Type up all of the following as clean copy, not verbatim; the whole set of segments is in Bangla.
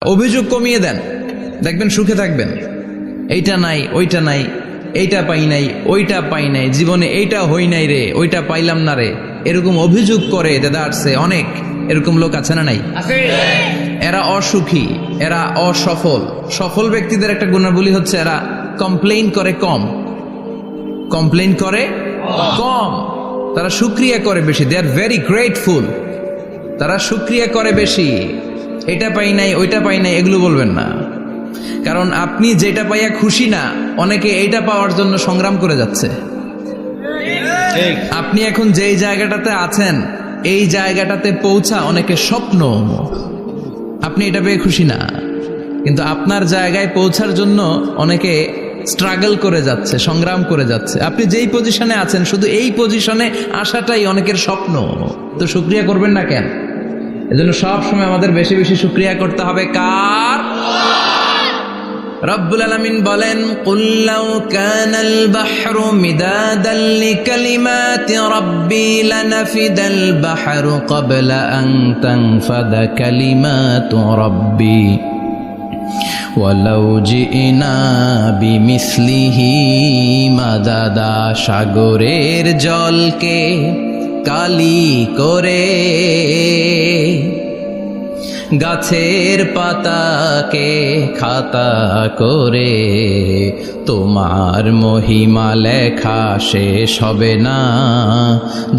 অভিযোগ কমিয়ে দেন, দেখবেন সুখে থাকবেন। এইটা নাই, ওইটা নাই, এইটা পাই নাই, ওইটা পাই নাই, জীবনে এইটা হই নাই রে, ওইটা পাইলাম না রে, এরকম অভিযোগ করে দেদারসে অনেক এরকম লোক আছে না নাই? এরা অসুখী, এরা অসফল। সফল ব্যক্তিদের একটা গুণাবলী হচ্ছে এরা কমপ্লেইন করে কম, কমপ্লেইন করে কম, তারা শুকরিয়া করে বেশি। দে আর ভেরি গ্রেটফুল, তারা শুকরিয়া করে বেশি। এটা পাই নাই, ওইটা পাই নাই এগুলো বলবেন না, কারণ আপনি যেটা পাইয়া খুশি না, অনেকে এইটা পাওয়ার জন্য সংগ্রাম করে যাচ্ছে। আপনি এখন যেই জায়গাটাতে আছেন, এই জায়গাটাতে পৌঁছা অনেকে স্বপ্ন। আপনি এটা পেয়ে খুশি না, কিন্তু আপনার জায়গায় পৌঁছার জন্য অনেকে স্ট্রাগল করে যাচ্ছে, সংগ্রাম করে যাচ্ছে। আপনি যেই পজিশনে আছেন, শুধু এই পজিশনে আসাটাই অনেকের স্বপ্ন। তো শুকরিয়া করবেন না কেন? এজন্য সব সময় আমাদের বেশি বেশি শুকরিয়া করতে হবে কার? রব্বুল আলামিন বলেন, কুল লাউ কানাল বাহরু মিদাদাল লিকালিমাতি রাব্বি লানাফিদাল বাহরু ক্বাবলা আন তানফাদা কালিমাতু রাব্বি ওয়ালাউ জিনা বিমিসলিহি মাদাদা। সাগরের জলকে কালি করে, গাছের পাতাকে খাতা করে, তোমার মহিমা লেখা শেষ হবে না,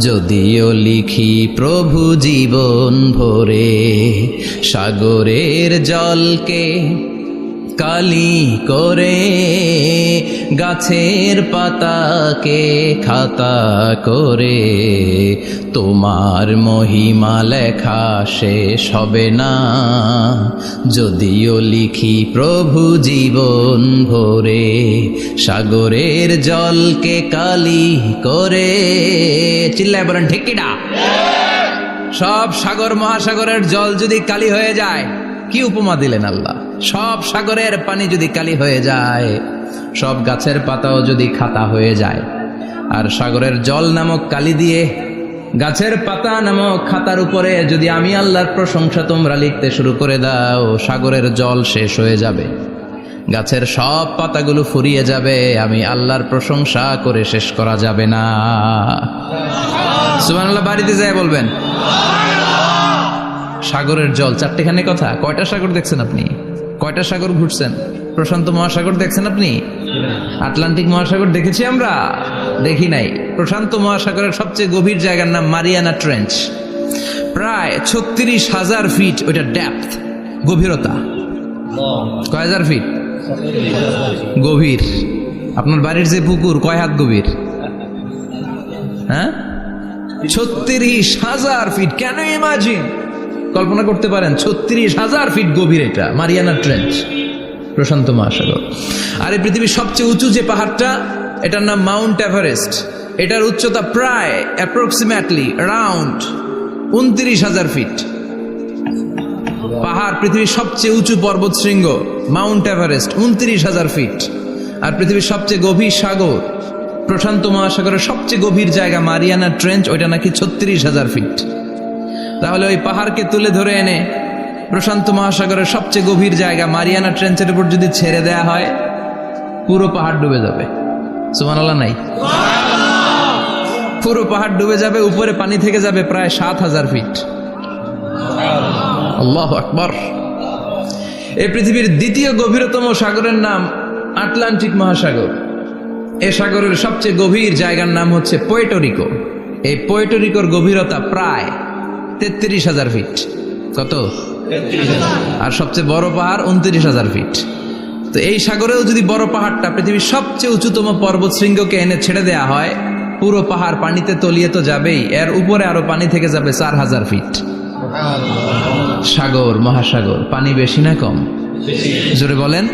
যদিও লিখি প্রভু জীবন ভরে। সাগরের জলকে কালি করে, গাছের পাতাকে খাতা করে, তোমার মহিমা লেখা শেষ হবে না, যদিও লিখি প্রভু জীবন ভরে। সাগরের জলকে কালি করে, চিল্লায় বলেন ঠিক কিনা? সব সাগর মহাসাগরের জল যদি কালি হয়ে যায়, কি উপমা দিলেন আল্লাহ! সব সাগরের পানি যদি কালি হয়ে যায়, সব গাছের পাতাও যদি খাতা হয়ে যায়, আর সাগরের জল নামক কালি দিয়ে গাছের পাতা নামক খাতার উপরে যদি আমি আল্লাহর প্রশংসা তোমরা লিখতে শুরু করে দাও, সাগরের জল শেষ হয়ে যাবে, গাছের সব পাতাগুলো ফুরিয়ে যাবে, আমি আল্লাহর প্রশংসা করে শেষ করা যাবে না। সুবহানাল্লাহ বাড়িতে যায় বলবেন। সাগরের জল, চারটেখানে কথা। কয়টা সাগর দেখছেন আপনি? কয়টা সাগর ঘুরছেন? প্রশান্ত মহাসাগর দেখছেন আপনি? আটলান্টিক মহাসাগর দেখেছি আমরা? দেখি নাই। প্রশান্ত মহাসাগরের সবচেয়ে গভীর জায়গার নাম মারিয়ানা ট্রেঞ্চ, প্রায় 36,000 ফিট ওইটা ডেপথ, গভীরতা। কয় হাজার ফিট গভীর? আপনার বাড়ির যে পুকুর কয় হাত গভীর? হ্যাঁ, 36,000 ফিট। কেন ইমাজিন, কল্পনা করতে পারেন 36,000 ফিট গভীর এটা মারিয়ানা ট্রেঞ্চ, প্রশান্ত মহাসাগর। আর এই পৃথিবীর সবচেয়ে উঁচু যে পাহাড়টা, এটার নাম মাউন্ট এভারেস্ট। এটার উচ্চতা প্রায় অ্যাপ্রক্সিমেটলি অ্যারাউন্ড 29,000 ফিট। পাহাড়, পৃথিবীর সবচেয়ে উঁচু পর্বত শৃঙ্গ মাউন্ট এভারেস্ট 29,000 ফিট। আর পৃথিবীর সবচেয়ে গভীর সাগর, প্রশান্ত মহাসাগরের সবচেয়ে গভীর জায়গা মারিয়ানা ট্রেঞ্চ, ওইটা নাকি 36,000 ফিট। তাহলে ওই পাহাড়কে তুলে ধরে এনে প্রশান্ত মহাসাগরের সবচেয়ে গভীর জায়গা মারিয়ানা ট্রেঞ্চের উপর যদি ছেড়ে দেয়া হয়, পুরো পাহাড় ডুবে যাবে। সুবহানাল্লাহ নাই? পুরো পাহাড় ডুবে যাবে, উপরে পানি থেকে যাবে প্রায় 7,000 ফিট। আল্লাহু আকবার। এই পৃথিবীর দ্বিতীয় গভীরতম সাগরের নাম আটলান্টিক মহাসাগর। এই সাগরের সবচেয়ে গভীর জায়গার নাম হচ্ছে পুয়ের্টো। এই পুয়ের্টো গভীরতা প্রায় 33,000 ফিট। কত? আর সবচেয়ে বড় পাহাড় 29,000 ফিট। তো এই সাগরেও যদি বড় পাহাড়টা, পৃথিবীর সবচেয়ে উঁচুতম পর্বত শৃঙ্গকে এনে ছেড়ে দেয়া হয়, পুরো পাহাড় পানিতে তলিয়ে তো যাবেই, এর উপরে আরো পানি থেকে যাবে 4,000 ফিট। সাগর, মহাসাগর, পানি বেশি না কম? জোরে বলেন।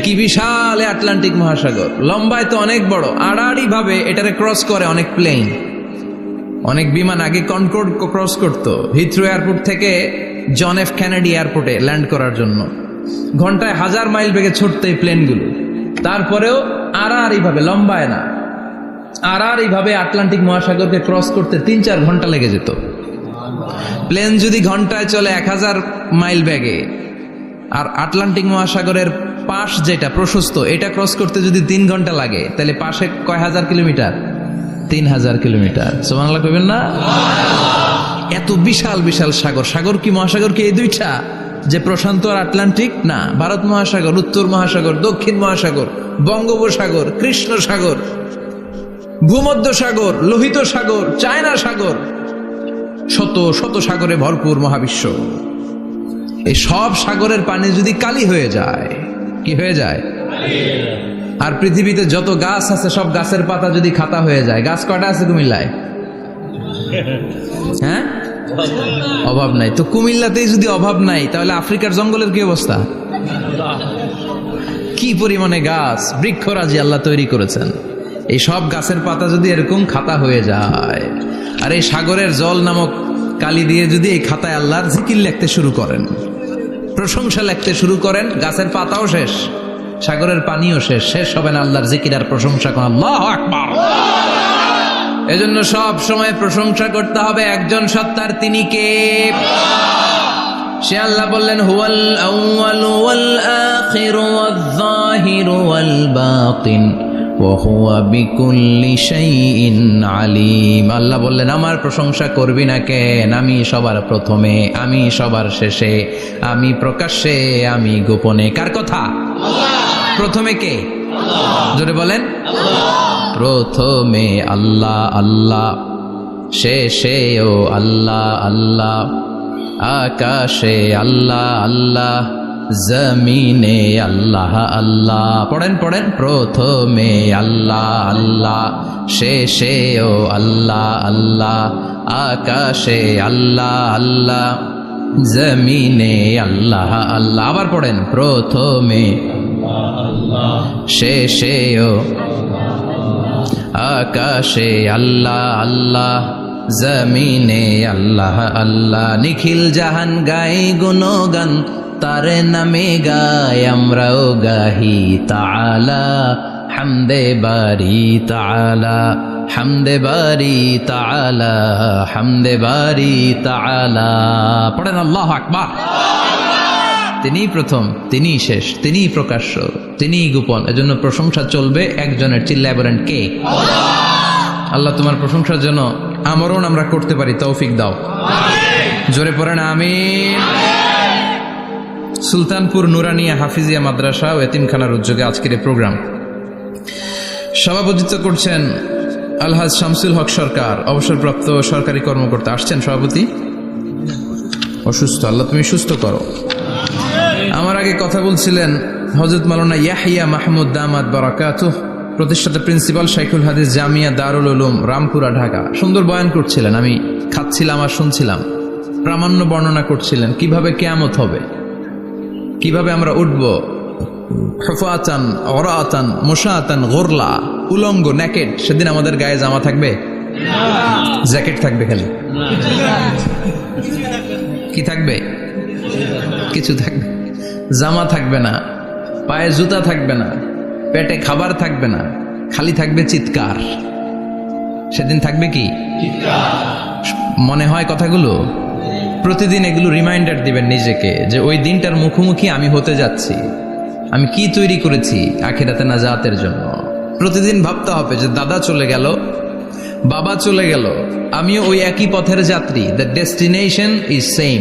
কি বিশাল আটলান্টিক মহাসাগর! লম্বায় তো অনেক বড়, আড়াআড়ি ভাবে এটারে ক্রস করে অনেক প্লেন, অনেক বিমান। আগে কনকর্ড ক্রস করতো হিথ্রো এয়ারপোর্ট থেকে জন এফ কেনেডি এয়ারপোর্টে ল্যান্ড করার জন্য। ঘন্টায় 1000 মাইল বেগে ছুটতো এই প্লেনগুলো। তারপরেও আড়াআড়ি ভাবে, লম্বায় না, আড়াআড়ি ভাবে আটলান্টিক মহাসাগরকে ক্রস করতে 3-4 ঘন্টা লেগে যেত। প্লেন যদি ঘন্টায় চলে 1000 মাইল বেগে, আর আটলান্টিক মহাসাগরের পাশ যেটা প্রশস্ত, এটা ক্রস করতে যদি 3 ঘন্টা লাগে, তাহলে পাশে কয় হাজার কিলোমিটার? 3000 কিলোমিটার। সুবহানাল্লাহ কইবেন না? এত বিশাল বিশাল সাগর। সাগর কি, মহাসাগর কি এই দুইটা, যে প্রশান্ত আর আটলান্টিক? না, ভারত মহাসাগর, উত্তর মহাসাগর, দক্ষিণ মহাসাগর, বঙ্গোপসাগর, কৃষ্ণ সাগর, ভূমধ্য সাগর, লোহিত সাগর, চায়না সাগর, শত শত সাগরে ভরপুর মহাবিশ্ব। এই সব সাগরের পানি যদি কালি হয়ে যায়, কি হয়ে যায়? আর পৃথিবীতে যত গাছ আছে সব গাছের পাতা যদি খাতা হয়ে যায়, গাছ কয়টা আছে কুমিল্লায়? হ্যাঁ, অভাব নাই। তো কুমিল্লাতেই যদি অভাব নাই, তাহলে আফ্রিকার জঙ্গলের কি অবস্থা? কি পরিমাণে গাছ, বৃক্ষরাজি আল্লাহ তৈরি করেছেন। এই সব গাছের পাতা যদি এরকম খাতা হয়ে যায়, আর এই সাগরের জল নামক কালি দিয়ে যদি এই খাতায় আল্লাহর জিকির লিখতে শুরু করেন, প্রশংসা লিখতে শুরু করেন, গাছের পাতাও শেষ, সাগরের পানিও শেষ, শেষ হবে না আল্লাহর জিকির আর প্রশংসা করেন। আল্লাহু আকবার। এজন্য সব সময় প্রশংসা করতে হবে একজন সত্তার, তিনি কে? সে আল্লাহ বললেন, হুয়াল আউয়ালু ওয়াল আখিরু ওয়াল যাহিরু ওয়াল বাতিন ওয়া হুয়া বিকুল্লি শাইইন আলিম। আল্লাহ বললেন, আমার প্রশংসা করবি না কেন? আমি সবার প্রথমে, আমি সবার শেষে, আমি প্রকাশ্যে, আমি গোপনে। কার কথা? প্রথমে কে? জোরে বলেন। প্রথমে আল্লাহ আল্লাহ, শেষেও আল্লাহ আল্লাহ, আকাশে আল্লাহ আল্লাহ, জমিনে আল্লাহ আল্লাহ। পড়েন পড়েন। প্রথমে আল্লাহ আল্লাহ, শেষেও আল্লাহ আল্লাহ, আকাশে আল্লাহ আল্লাহ, জমিনে আল্লাহ আল্লাহ। আবার পড়েন। প্রথমে শেষেও আকাশে আল্লাহ আল্লাহ, জমিনে আল্লাহ আল্লাহ। নিখিল জাহান গাই গুণগান, তারে নামে গায় আমরাও গাহি। তাআলা হামদে বারি তাআলা, হামদে বারি তাআলা, হামদে বারি তাআলা। পড়েন আল্লাহু আকবার। তিনি প্রথম, তিনি শেষ, তিনি প্রকাশ্য, তিনি গোপন। এজন্য প্রশংসা চলবে একজনের। চিল্লায় বলেন কে? আল্লাহ তোমার প্রশংসার জন্য আমরণ আমরা করতে পারি, তৌফিক দাও। জোরে পড়েন আমিন। সুলতানপুর নুরানিয়া হাফিজিয়া মাদ্রাসা ও এতিমখানার উদ্যোগে আজকের এই প্রোগ্রাম সভাপতিত্ব করছেন আলহাজ শামসুল হক সরকার, অবসরপ্রাপ্ত সরকারি কর্মকর্তা। আসছেন সভাপতি? অসুস্থ, আল্লাহ তুমি সুস্থ করো। আমার আগে কথা বলছিলেন হযরত মাওলানা ইয়াহিয়া মাহমুদ দামাত বারাকাতুহ, প্রতিষ্ঠাতা প্রিন্সিপাল শাইখুল হাদিস জামিয়া দারুল উলুম রামপুরা ঢাকা। সুন্দর বয়ান করছিলেন, আমি খাচ্ছিলাম আর শুনছিলাম। প্রামাণ্য বর্ণনা করছিলেন কিভাবে কিয়ামত হবে, কিভাবে আমরা উঠব হুফাতান ওরাতান মুশাতান গুরলা, উলঙ্গ, নেকেড। সেদিন আমাদের গায়ে জামা থাকবে? জ্যাকেট থাকবে খালি। কি থাকবে? কিছু থাকবে, জামা থাকবে না, পায়ে জুতা থাকবে না, পেটে খাবার থাকবে না, খালি থাকবে চিৎকার। সেদিন থাকবে কি? মনে হয় কথাগুলো প্রতিদিন এগুলো রিমাইন্ডার দিবেন নিজেকে, যে ওই দিনটার মুখোমুখি আমি হতে যাচ্ছি। আমি কি তৈরি করেছি আখিরাতে নাজাতের জন্য। প্রতিদিন ভাবতে হবে যে দাদা চলে গেল, বাবা চলে গেল, আমিও ওই একই পথের যাত্রী। দ্য ডেস্টিনেশন ইজ সেম,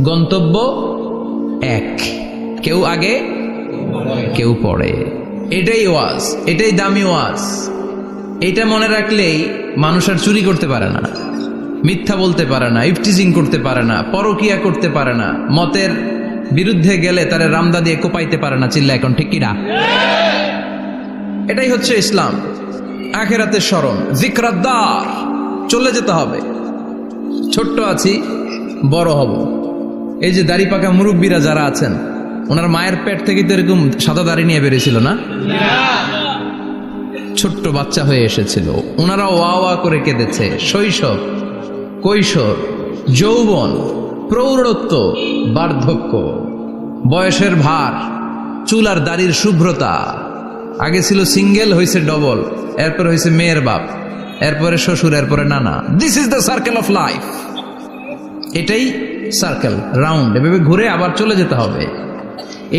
গন্তব্য এক, কেউ আগে কেউ পরে। এটাই ওয়াজ, এটাই দামি ওয়াজ। এটা মনে রাখলেই মানুষ আর চুরি করতে পারে না, মিথ্যা বলতে পারে না, ইফটিজিং করতে পারে না, পরকিয়া করতে পারে না, মতের বিরুদ্ধে গেলে তারে রামদা দিয়ে কোপাইতে পারে না। চিল্লা এখন ঠিক কিনা? এটাই হচ্ছে ইসলাম। আখিরাতের স্মরণ, যিকরাদ্দার, চলে যেতে হবে। ছোট্ট আছি, বড় হব। এই যে দাড়ি পাকা মুরব্বীরা যারা আছেন, ওনার মায়ের পেট থেকে তো এরকম সাদা দাড়ি নিয়ে বেরিয়েছিল না? ছোট্ট বাচ্চা হয়ে এসেছিল, ওনারা ওয়া ওয়া করে কেঁদেছে। শৈশব, কৈশোর, যৌবন, প্রৌঢ়ত্ব, বার্ধক্য, বয়সের ভার, চুল আর দাড়ির শুভ্রতা। আগে ছিল সিঙ্গেল, হয়েছে ডবল, এরপরে হয়েছে মেয়ের বাপ, এরপরে শ্বশুর, এরপরে নানা। This is the circle of life. এটাই সার্কেল, রাউন্ড, এভাবে ঘুরে আবার চলে যেতে হবে।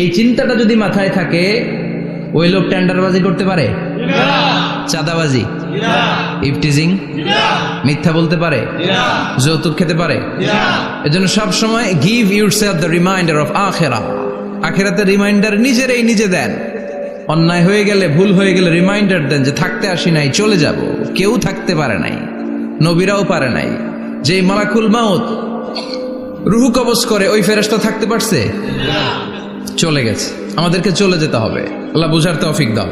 এই চিন্তাটা যদি মাথায় থাকে, ওই লোক টেন্ডারবাজি করতে পারে? চাঁদাবাজি, ইফটিজিং, মিথ্যা বলতে পারে, যৌতুক খেতে পারে? এজন্য সব সময় give yourself the reminder of আখিরাহ। আখিরাতের রিমাইন্ডার নিজে দেন। অন্যায় হয়ে গেলে, ভুল হয়ে গেলে রিমাইন্ডার দেন যে থাকতে আসি নাই, চলে যাব। কেউ থাকতে পারে নাই, নবীরাও পারে নাই। যে মালাকুল মাউত রূহ কবজ করে, ওই ফেরেশতা থাকতে পারছে? চলে গেছে। আমাদেরকে চলে যেতে হবে। আল্লাহ বুঝার তৌফিক দাও।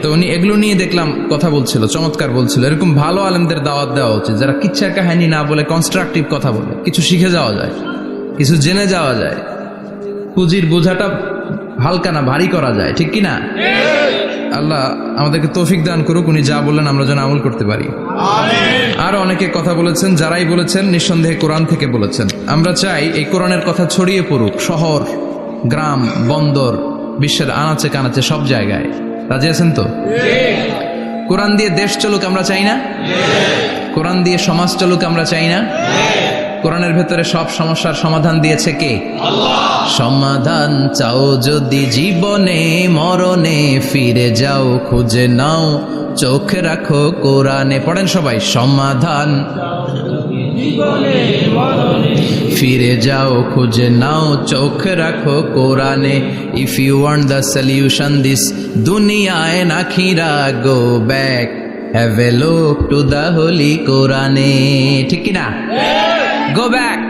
তো উনি এগুলো নিয়ে দেখলাম কথা বলছিল, চমৎকার বলছিল। এরকম ভালো আলেমদের দাওয়াত দেওয়া উচিত, যারা কিচ্ছা কাহিনী না বলে কনস্ট্রাকটিভ কথা বলে, কিছু শিখে যাওয়া যায়, কিছু জেনে যাওয়া যায়। পুঁজির বোঝাটা হালকা না, ভারী করা যায়, ঠিক কি না? আল্লাহ আমাদেরকে তৌফিক দান করুক, উনি যা বললেন আমরা যেন আমল করতে পারি। আর অনেকে কথা বলেছেন, যারাই বলেছেন নিঃসন্দেহে কোরআন থেকে বলেছেন। আমরা চাই এই কোরআনের কথা ছড়িয়ে পড়ুক শহর, গ্রাম, বন্দর, বিশ্বের আনাচে কানাচে, সব জায়গায়। রাজি আছেন তো? কোরআন দিয়ে দেশ চলুক আমরা চাই না? কোরআন দিয়ে সমাজ চলুক আমরা চাই না? কোরআনের ভেতরে সব সমস্যার সমাধান দিয়েছে কে? আল্লাহ। সমাধান চাও যদি জীবনে মরণে, ফিরে যাও খুঁজে নাও, চোখ রাখো কোরআনে। পড়েন সবাই, সমাধান ফিরে যাও খুঁজে নাও, চোখ রাখো কোরআনে। If you want the solution this দুনিয়ায় নাখিরা, go back, have a look to the holy কোরআনে। ঠিক কিনা? Go back,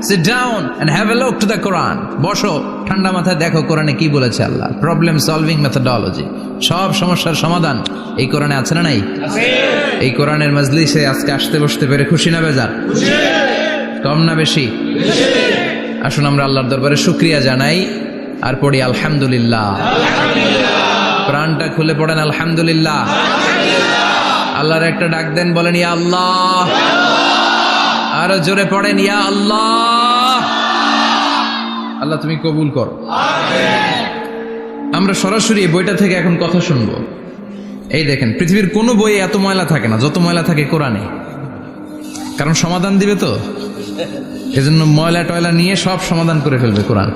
sit down and have a look to the Quran. বসো, ঠান্ডা মাথায় দেখো কোরআনে কি বলেছে আল্লাহ। প্রবলেম সলভিং মেথোডোলজি, সব সমস্যার সমাধান এই কোরআনে আছে না নাই? এই কোরআনের মজলিসে আজকে আসতে বসতে পেরে খুশি না বেজার? কম না বেশি? আসুন আমরা আল্লাহর দরবারে শুকরিয়া জানাই আর পড়ি আলহামদুলিল্লাহ। প্রাণটা খুলে পড়েন আলহামদুলিল্লাহ। আল্লাহর একটা ডাক দেন, বলেন ইয়া আল্লাহ। আরো জোরে পড়েন ইয়া আল্লাহ। আল্লাহ তুমি কবুল করো। আমরা সরাসরি এই বইটা থেকে এখন কথা শুনবো। এই দেখেন, পৃথিবীর কোনো বইয়ে এত ময়লা থাকে না যত ময়লা থাকে কোরআনে। কারণ সমাধান দিবে তো, এজন্য ময়লা টয়লা নিয়ে সব সমাধান করে ফেলবে কোরআন।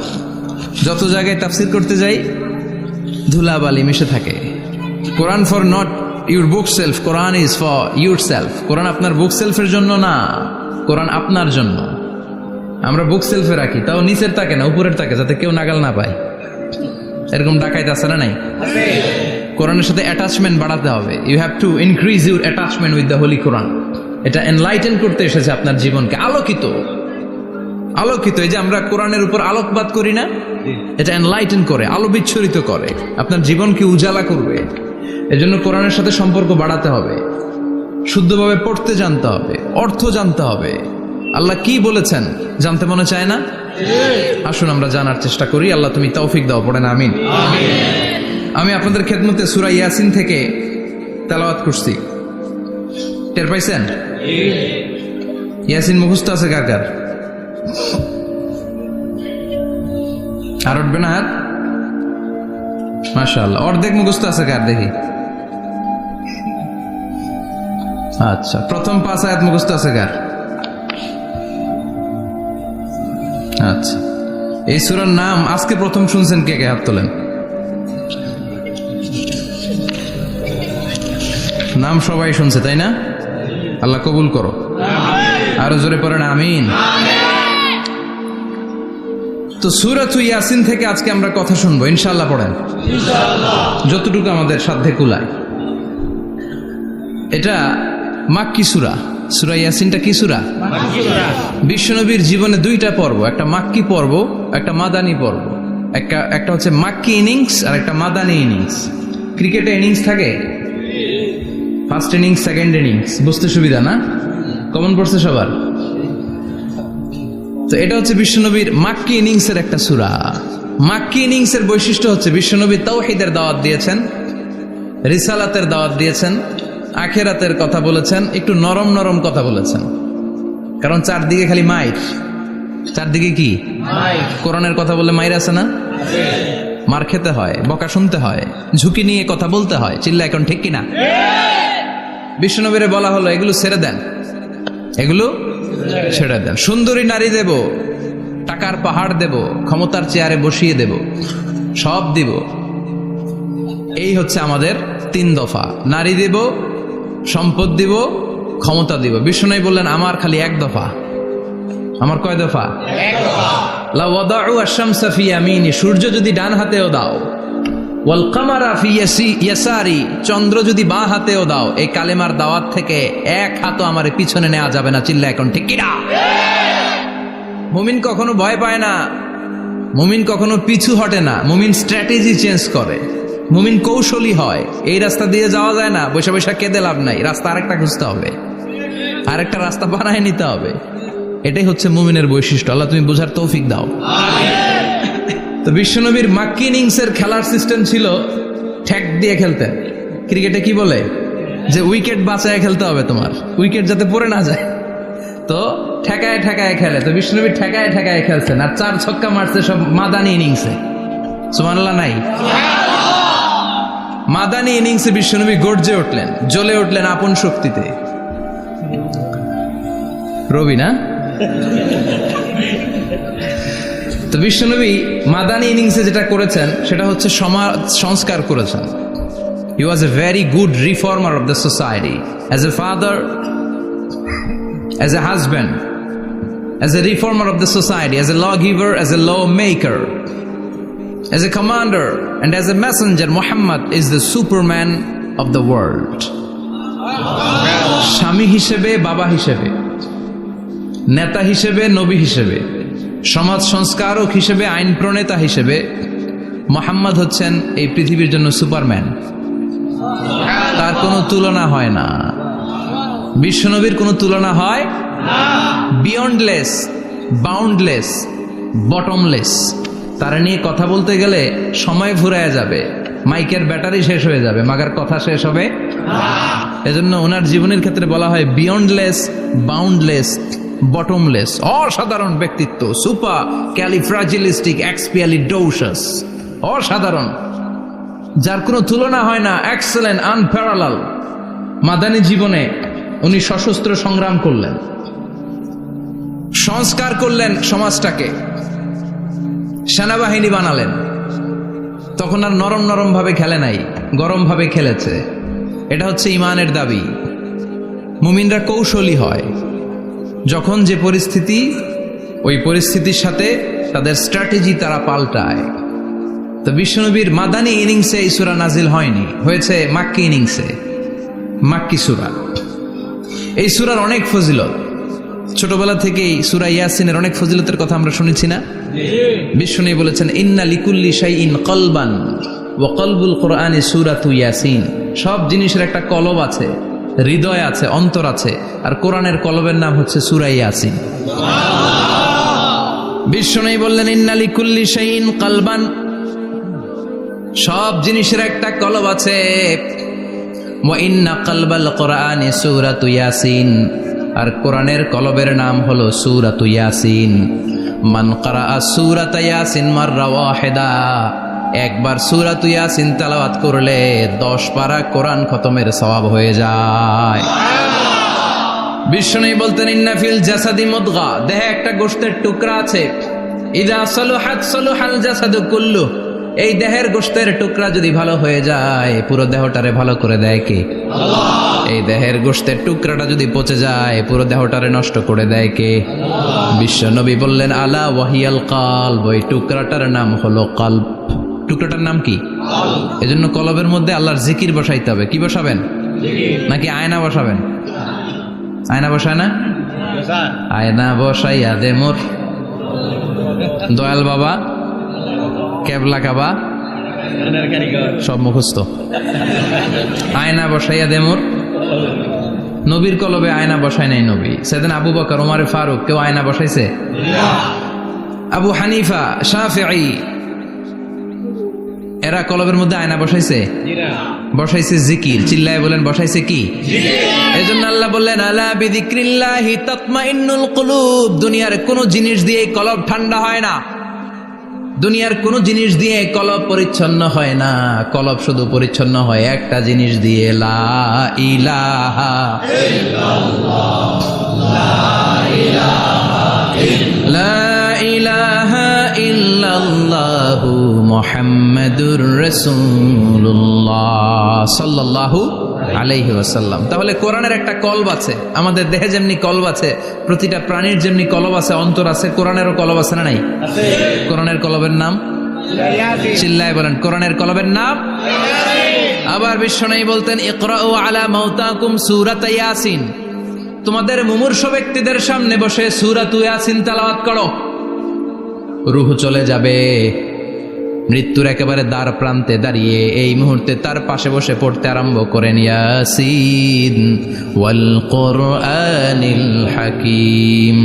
যত জায়গায় তাফসির করতে যাই ধুলাবালি মিশে থাকে। Quran for not your bookshelf, Quran is for yourself. Quran আপনার বুক সেলফের জন্য না, কোরআন আপনার জন্য। আমরা বুক সেলফে রাখি, তাও নিচের থাকে না, উপরের থাকে, যাতে কেউ নাগাল না পায়। এরকম ডাকাইতে আছে না নাই? কোরআনের সাথে অ্যাটাচমেন্ট বাড়াতে হবে। You have to increase your attachment with the holy Quran. এটা এনলাইটেন করতে এসেছে আপনার জীবনকে, আলোকিত। এই যে আমরা কোরআনের উপর আলোকপাত করি না, এটা এনলাইটেন করে, আলো বিচ্ছুরিত করে, আপনার জীবনকে উজালা করবে। এজন্য কোরআনের সাথে সম্পর্ক বাড়াতে হবে, শুদ্ধভাবে পড়তে জানতে হবে, অর্থ জানতে হবে। আল্লাহ কি বলেছেন জানতে মনে চায় না? আসুন আমরা জানার চেষ্টা করি। আল্লাহ তুমি তৌফিক দাও, পড়েন আমিন। আমি আপনাদের খেদমতে সূরা ইয়াসিন থেকে তেলাওয়াত করছি, টের পাইছেন? ইয়াসিন মুখস্থ আছে কার কার? আর উঠবে না হাত? মাশাআল্লাহ। অর্ধেক মুখস্থ আছে কার দেখি? আচ্ছা, প্রথম 5 আয়াত মুখস্থ আছে কার? আচ্ছা, এই সূরার নাম আজকে প্রথম শুনছেন কে কে? হাত তোলেন। নাম সবাই শুনছে তাই না? আল্লাহ কবুল করো। আরো জোরে পড়েন আমিন। তো সূরাতুল ইয়াসিন থেকে আজকে আমরা কথা শুনবো ইনশাআল্লাহ। পড়েন যতটুকু আমাদের সাধ্যে কুলায়। এটা মাক্কি সূরা। সূরা ইয়াসিনটা কি সূরা? বিশ্বনবীর জীবনে 2টা পর্ব, একটা মাক্কি পর্ব, একটা মাদানী পর্ব। একটা হচ্ছে মাক্কি ইনিংস আর একটা মাদানী ইনিংস। ক্রিকেটে ইনিংস থাকে, ফার্স্ট ইনিংস, সেকেন্ড ইনিংস, বুঝতে সুবিধা না? কমন পড়ছে সবার? তো এটা হচ্ছে বিশ্বনবীর মাক্কি ইনিংসের একটা সূরা। মাক্কি ইনিংসের বৈশিষ্ট্য হচ্ছে বিশ্বনবী তাওহীদের দাওয়াত দিয়েছেন, রিসালাতের দাওয়াত দিয়েছেন, আখিরাতের কথা বলেছেন, একটু নরম নরম কথা বলেছেন। কারণ চারদিকে খালি মাইর। চারদিকে কি? কোরআনের কথা বললে মাইর আছে না? মার খেতে হয়, বকা শুনতে হয়, ঝুঁকি নিয়ে কথা বলতে হয়। চিল্লা এখন ঠিক কিনা? বিশ্বনবীরে বলা হলো এগুলো ছেড়ে দেন, এগুলো ছেড়ে দেন। সুন্দরী নারী দেব, টাকার পাহাড় দেব, ক্ষমতার চেয়ারে বসিয়ে দেব, সব দিব। এই হচ্ছে আমাদের 3 দফা। নারী দিব, সম্পদ দিব, ক্ষমতা দিব। বিষ্ণু বললেন আমার খালি 1 দফা। আমার কয় দফা? 1 দফা। লা ওয়াদাউ আশ-শামসা ফি ইয়ামিনি, সূর্য যদি ডান হাতেও দাও, ওয়াল কামারা ফি ইয়াসারি, চন্দ্র যদি বাঁ হাতেও দাও, এই কালেমার দাওয়াত থেকে 1 হাতও আমারে পিছনে নেওয়া যাবে না। চিল্লা এখন ঠিক কিনা? মুমিন কখনো ভয় পায় না, মুমিন কখনো পিছু হটে না, মুমিন স্ট্র্যাটেজি চেঞ্জ করে, মুমিন কৌশলী হয়। এই রাস্তা দিয়ে যাওয়া যায় না, বসে বসে কেঁদে লাভ নাই, রাস্তা আরেকটা খুঁজতে হবে, আরেকটা রাস্তা বানায় নিতে হবে। এটাই হচ্ছে মুমিনের বৈশিষ্ট্য। আল্লাহ তুমি বোঝার তৌফিক দাও। তো বিশ্বনবীর মাক্কি ইনিংসের খেলার সিস্টেম ছিল ঠ্যাক দিয়ে খেলতেন। ক্রিকেটে কি বলে যে উইকেট বাঁচায় খেলতে হবে, তোমার উইকেট যাতে পড়ে না যায়, তো ঠেকায় ঠেকায় খেলে। তো বিশ্বনবী ঠেকায় ঠেকায় খেলছেন, আর 4 ছক্কা মারছে সব মাদানি ইনিংসে। সুবহানাল্লাহ নাই? মাদানি ইনিংসে বিশ্বনবী গর্জে উঠলেন, জ্বলে উঠলেন আপন শক্তিতে। রবি না? তো বিশ্বনবী মাদানি ইনিংসে যেটা করেছেন সেটা হচ্ছে সমাজ সংস্কার করেছেন। He was a very good reformer of the society, as a father, as a husband, as a reformer of the society, as a lawgiver, as a lawmaker, as a commander, and as a messenger. Muhammad is the Superman of the world. স্বামী হিসেবে, বাবা হিসেবে, নেতা হিসেবে, নবী হিসেবে, সমাজ সংস্কারক হিসেবে, আইন প্রণেতা হিসেবে মুহাম্মদ হচ্ছেন এই পৃথিবীর জন্য সুপারম্যান। তার কোনো তুলনা হয় না। বিশ্বনবীর কোনো তুলনা হয় বিয়ন্ডলেস, বাউন্ডলেস, বটমলেস। তারা নিয়ে কথা বলতে গেলে সময় ফুরায় যাবে, মাইকের ব্যাটারি শেষ হয়ে যাবে, মাগার কথা শেষ হবে। এজন্য ওনার জীবনের ক্ষেত্রে বলা হয় বিয়ন্ডলেস, বাউন্ডলেস, বটমলেস। অসাধারণ ব্যক্তিত্ব, সুপার ক্যালিফ্রাজিলিস্টিক এক্সপিয়ালিডোসাস, অসাধারণ, যার কোনো তুলনা হয় না, এক্সেলেন্ট, আনপ্যারালাল। মাদানী জীবনে উনি সশস্ত্র সংগ্রাম করলেন, সংস্কার করলেন সমাজটাকে, সেনাবাহিনী বানালেন। তখন আর নরম নরম ভাবে খেলে নাই, গরম ভাবে খেলেছে। এটা হচ্ছে ইমানের দাবি। মুমিনরা কৌশলী হয়, যখন যে পরিস্থিতি, ওই পরিস্থিতির সাথে তাদের স্ট্র্যাটেজি তারা পাল্টায়। তো বিশ্বনবীর মাদানী ইনিংসে এই সূরা নাজিল হয়নি, হয়েছে মাক্কি ইনিংসে, মাক্কি সূরা। এই সূরার অনেক ফজিলত, ছোটবেলা থেকেই সূরা ইয়াসিনের অনেক ফজিলতের কথা আমরা শুনেছি না? বিশ্বনবী বলেছেন ইন্না লিকুল্লি শাইইন কলবান ওয়া কলবুল কুরআনি সূরাতু ইয়াসিন। সব জিনিসের একটা কলব আছে, হৃদয় আছে, অন্তর আছে, আর কোরআনের কলবের নাম হচ্ছে সূরা ইয়াসিন। বিশ্বনবী বললেন ইন্না লিকুল্লি শাইইন কলবান, সব জিনিসের একটা কলব আছে। ওয়া ইন্না কলবাল কুরআনি সূরাতু ইয়াসিন, আর কোরআনের কলবের নাম হলো সূরাতু ইয়াসিন। মান ক্বারাআ সূরাতা ইয়াসিন মাররা ওয়াহিদা, একবার সূরাতু ইয়াসিন তেলাওয়াত করলে 10 পারা কোরআন খতমের সওয়াব হয়ে যায়। বিশ্বনবী বলতেন ইন্না ফিল জাসাদি মুদগা, দেহে একটা গোশতের টুকরা আছে, ইযা সালুহাত সালুহাল জাসাদু কুল্লু, এই দেহের গোশতের টুকরা যদি ভালো হয়ে যায়, পুরো দেহটারে ভালো করে দেয় কে? আল্লাহ। এই দেহের গোশতের টুকরাটা যদি পচে যায়, পুরো দেহটারে নষ্ট করে দেয় কে? বিশ্বনবী বললেন আলা ওয়াহিয়াল কলব, ওই টুকরাটার নাম হলো কলব। টুকরাটার নাম কি? এজন্য কলবের মধ্যে আল্লাহর জিকির বসাইতে হবে। কি বসাবেন? নাকি আয়না বসাবেন? আয়না বসায় না? আয়না বসাইয়া দে মোর দয়াল বাবা, কেবলা কাবা, সব মুখস্থ। আয়না বসাইয়া দে মোর, নবীর কলবে আয়না বসায় নাই নবী। সেদিন আবু বকর, ওমর ফারুক, কেউ আয়না বসাইছে? আবু হানিফা, শাফিঈ, এরা কলবের মধ্যে আয়না বসাইছে? বসাইছে জিকির। চিল্লায় বলেন বসাইছে কি? এজন্য আল্লাহ বললেন আলা বিযিক্রিল্লাহি তাতমাইন্নুল কুলুব। দুনিয়ার কোন জিনিস দিয়ে কলব ঠান্ডা হয় না, দুনিয়ার কোনো জিনিস দিয়ে কলব পরিচ্ছন্ন হয় না, কলব শুধু পরিচ্ছন্ন হয় একটা জিনিস দিয়ে, লা ইলাহা ইল্লাল্লাহ, লা ইলাহা ইল্লাল্লাহু মুহাম্মাদুর রাসূলুল্লাহ সাল্লাল্লাহু আলাইহি ওয়াসাল্লাম। তাহলে কোরআনের একটা কলব আছে, আমাদের দেহে যেমনি কলব আছে, প্রতিটা প্রাণীর যেমনি কলব আছে, অন্তর আছে, কোরআনেরও কলব আছে না নাই? কোরআনের কলবের নাম চিল্লায় বলেন, কোরআনের কলবের নাম। আবার বিশ্বনবী বলতেন, ইকরাউ আলা মাউতাকুম সূরাত ইয়াসিন, তোমাদের মুমূর্ষ ব্যক্তিদের সামনে বসে সূরাত ইয়াসিন তেলাওয়াত করো। রূহ চলে যাবে, মৃত্যুর একেবারে দ্বার প্রান্তে দাঁড়িয়ে এই মুহূর্তে তার পাশে বসে পড়তে আরম্ভ করেন, ইয়াসিন ওয়াল কুরআনিল হাকীম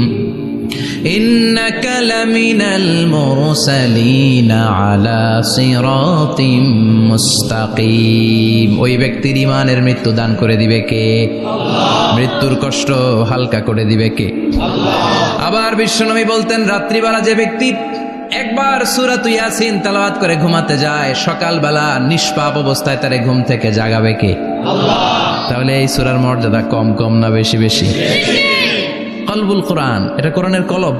ইন্নাকা লামিনাল মুরসালিনা আলা সিরাতিম মুস্তাকিম। ওই ব্যক্তির ঈমানের মৃত্যু দান করে দিবে কে? আল্লাহ। মৃত্যুর কষ্ট হালকা করে দিবে কে? আল্লাহ। আবার বিশ্বনবী বলতেন, রাত্রিবেলা যে ব্যক্তি একবার সূরাত ইয়াসিন তেলাওয়াত করে ঘুমাতে যায়, সকালবেলা নিষ্পাপ অবস্থায় তারে ঘুম থেকে জাগাবে কে? আল্লাহ। তাহলে এই সূরার মর্যাদা কম কম না বেশি বেশি? কলবুল কোরআন, এটা কোরআনের কলব,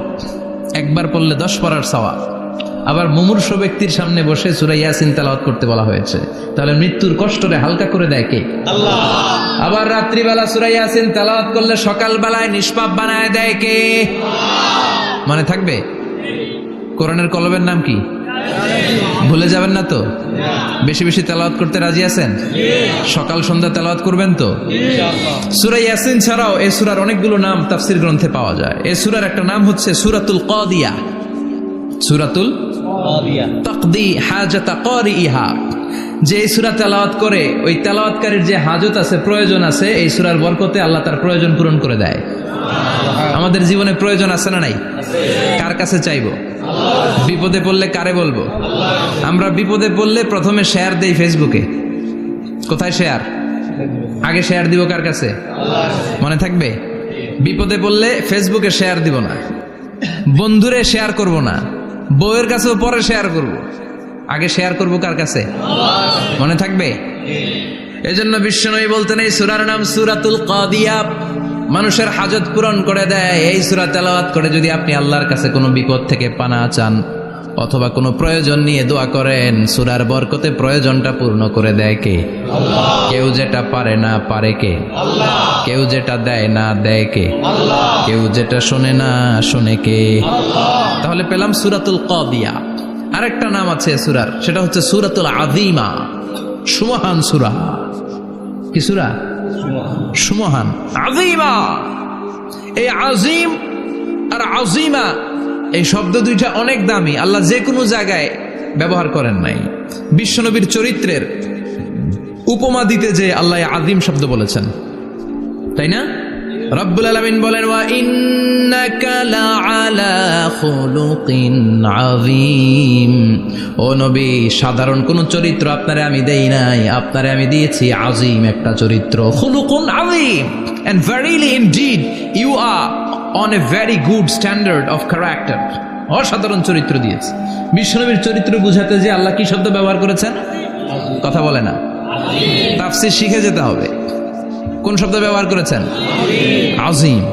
একবার পড়লে 10 পড়ার সওয়াব। আবার মুমূর্ষ ব্যক্তির সামনে বসে সূরা ইয়াসিন তেলাওয়াত করতে বলা হয়েছে, তাহলে মৃত্যুর কষ্টরে হালকা করে দেয় কে? আল্লাহ। আবার রাত্রিবেলা সূরা ইয়াসিন তেলাওয়াত করলে সকালবেলায় নিষ্পাপ বানায় দেয় কে? আল্লাহ। মনে থাকবে? কোরআনের কলবের নাম কি? ভুলে যাবেন না তো? বেশি বেশি তেলাওয়াত করতে রাজি আছেন? সকাল সন্ধ্যা তেলাওয়াত করবেন তো? সূরা ইয়াসিন ছাড়াও এই সূরার অনেকগুলো নাম তাফসীর গ্রন্থে পাওয়া যায়। এই সূরার একটা নাম হচ্ছে সূরাতুল কাদিয়া, সূরাতুল কাদিয়া, তাকদি হাজাতা কারিহা। যে এই সূরা তেলাওয়াত করে ওই তেলাওয়াতকারীর যে হাজত আছে, প্রয়োজন আছে, এই সূরার বরকতে আল্লাহ তার প্রয়োজন পূরণ করে দেয়। আমাদের জীবনে প্রয়োজন আছে না নাই? কার কাছে চাইবো? বিপদে পড়লে কারে বলবো? আমরা বিপদে পড়লে প্রথমে শেয়ার দেই ফেসবুকে। কোথায় শেয়ার? আগে শেয়ার দিব কার কাছে? মনে থাকবে? বিপদে পড়লে ফেসবুকে শেয়ার দিব না, বন্ধুরে শেয়ার করব না, বউয়ের কাছেও পরে শেয়ার করব, আগে শেয়ার করব কার কাছে? মনে থাকবে? এজন্য বিশ্বনবী বলতেন, এই সূরার নাম সূরাতুল কাদিয়া, মানুষের হাজত পূরণ করে দেয়। এই সূরা তেলাওয়াত করে যদি আপনি আল্লাহর কাছে কোনো বিপদ থেকে পানা চান অথবা কোনো প্রয়োজন নিয়ে দোয়া করেন, সূরার বরকতে প্রয়োজনটা পূর্ণ করে দেয় কে? আল্লাহ। কেউ যেটা পারে না পারে কে? আল্লাহ। কেউ যেটা দেয় না দেয় কে? আল্লাহ। কেউ যেটা শোনে না শোনে কে? আল্লাহ। তাহলে পেলাম সূরাতুল কাদিয়া। আরেকটা নাম আছে সূরার, সেটা হচ্ছে সূরাতুল আযীমা, সুমহান সূরা। কি সূরা? সুমহান, আযীমা। এই আযীম আর আযীমা এই শব্দ দুইটা অনেক দামি, আল্লাহ যে কোনো জায়গায় ব্যবহার করেন নাই। বিশ্বনবীর চরিত্রের উপমা দিতে যে আল্লাহ আযীম শব্দ বলেছেন, তাই না? রব্বুল আলামিন বলেন, ওয়া ইন্নাকা লাআলা খুলুকিন আযীম। ও নবী, সাধারণ কোন চরিত্র আপনারে আমি দেই নাই, আপনারে আমি দিয়েছি আযীম একটা চরিত্র, খুলুকুন আযীম। And verily indeed you are on a very good standard of character. অসাধারণ চরিত্র দিয়েছে। বিশ্বনবীর চরিত্র বুঝাতে যে আল্লাহ কি শব্দ ব্যবহার করেছেন? কথা বলে না, তাফসীর শিখে যেতে হবে। কোন শব্দ ব্যবহার করেছেন? আযীম।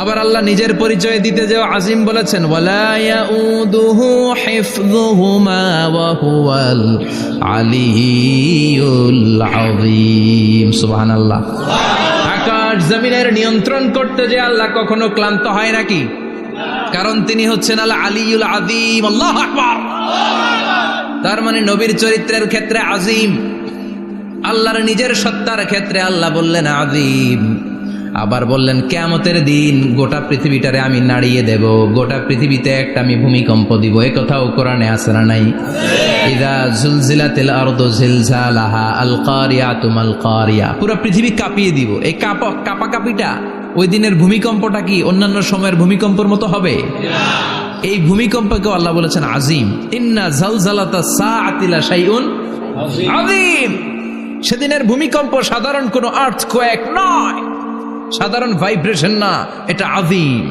আবার আল্লাহ নিজের পরিচয় দিতে যে আযীম বলেছেন, ওয়ালা ইয়াউদুহু হিফযুহুমা ওয়া হুয়াল আলিয়্যুল আযীম। সুবহানাল্লাহ। আকাশ জমিনের নিয়ন্ত্রণ করতে যে আল্লাহ কখনো ক্লান্ত হয় নাকি? কারণ তিনি হচ্ছেন আল আলিয়্যুল আযীম। আল্লাহু আকবার। তার মানে নবীর চরিত্রের ক্ষেত্রে আযীম, আল্লাহর নিজের সত্তার ক্ষেত্রে আল্লাহ বললেন আযীম। আবার বললেন কিয়ামতের দিন গোটা পৃথিবীটারে আমি নাড়িয়ে দেব, গোটা পৃথিবীতে একটা আমি ভূমিকম্প দিব। এই কথাও কোরআনে আছে না নাই? ইযা জুলজিলাতিল আরদু জিলজালাহা আল কারিয়াতু মাল কারিয়া। পুরো পৃথিবী কাঁপিয়ে দিব। এই কাঁপাকাঁপিটা ওই দিনের ভূমিকম্পটা কি অন্যান্য সময়ের ভূমিকম্পের মতো হবে? এই ভূমিকম্পকে আল্লাহ বলেছেন আযীম। ইন্না জালজালাতাস সাআতি লা শাইউন আযীম। সেদিনের ভূমিকম্প সাধারণ কোনো আর্থকোয়েক নয়, সাধারণ ভাইব্রেশন না, এটা আযীম।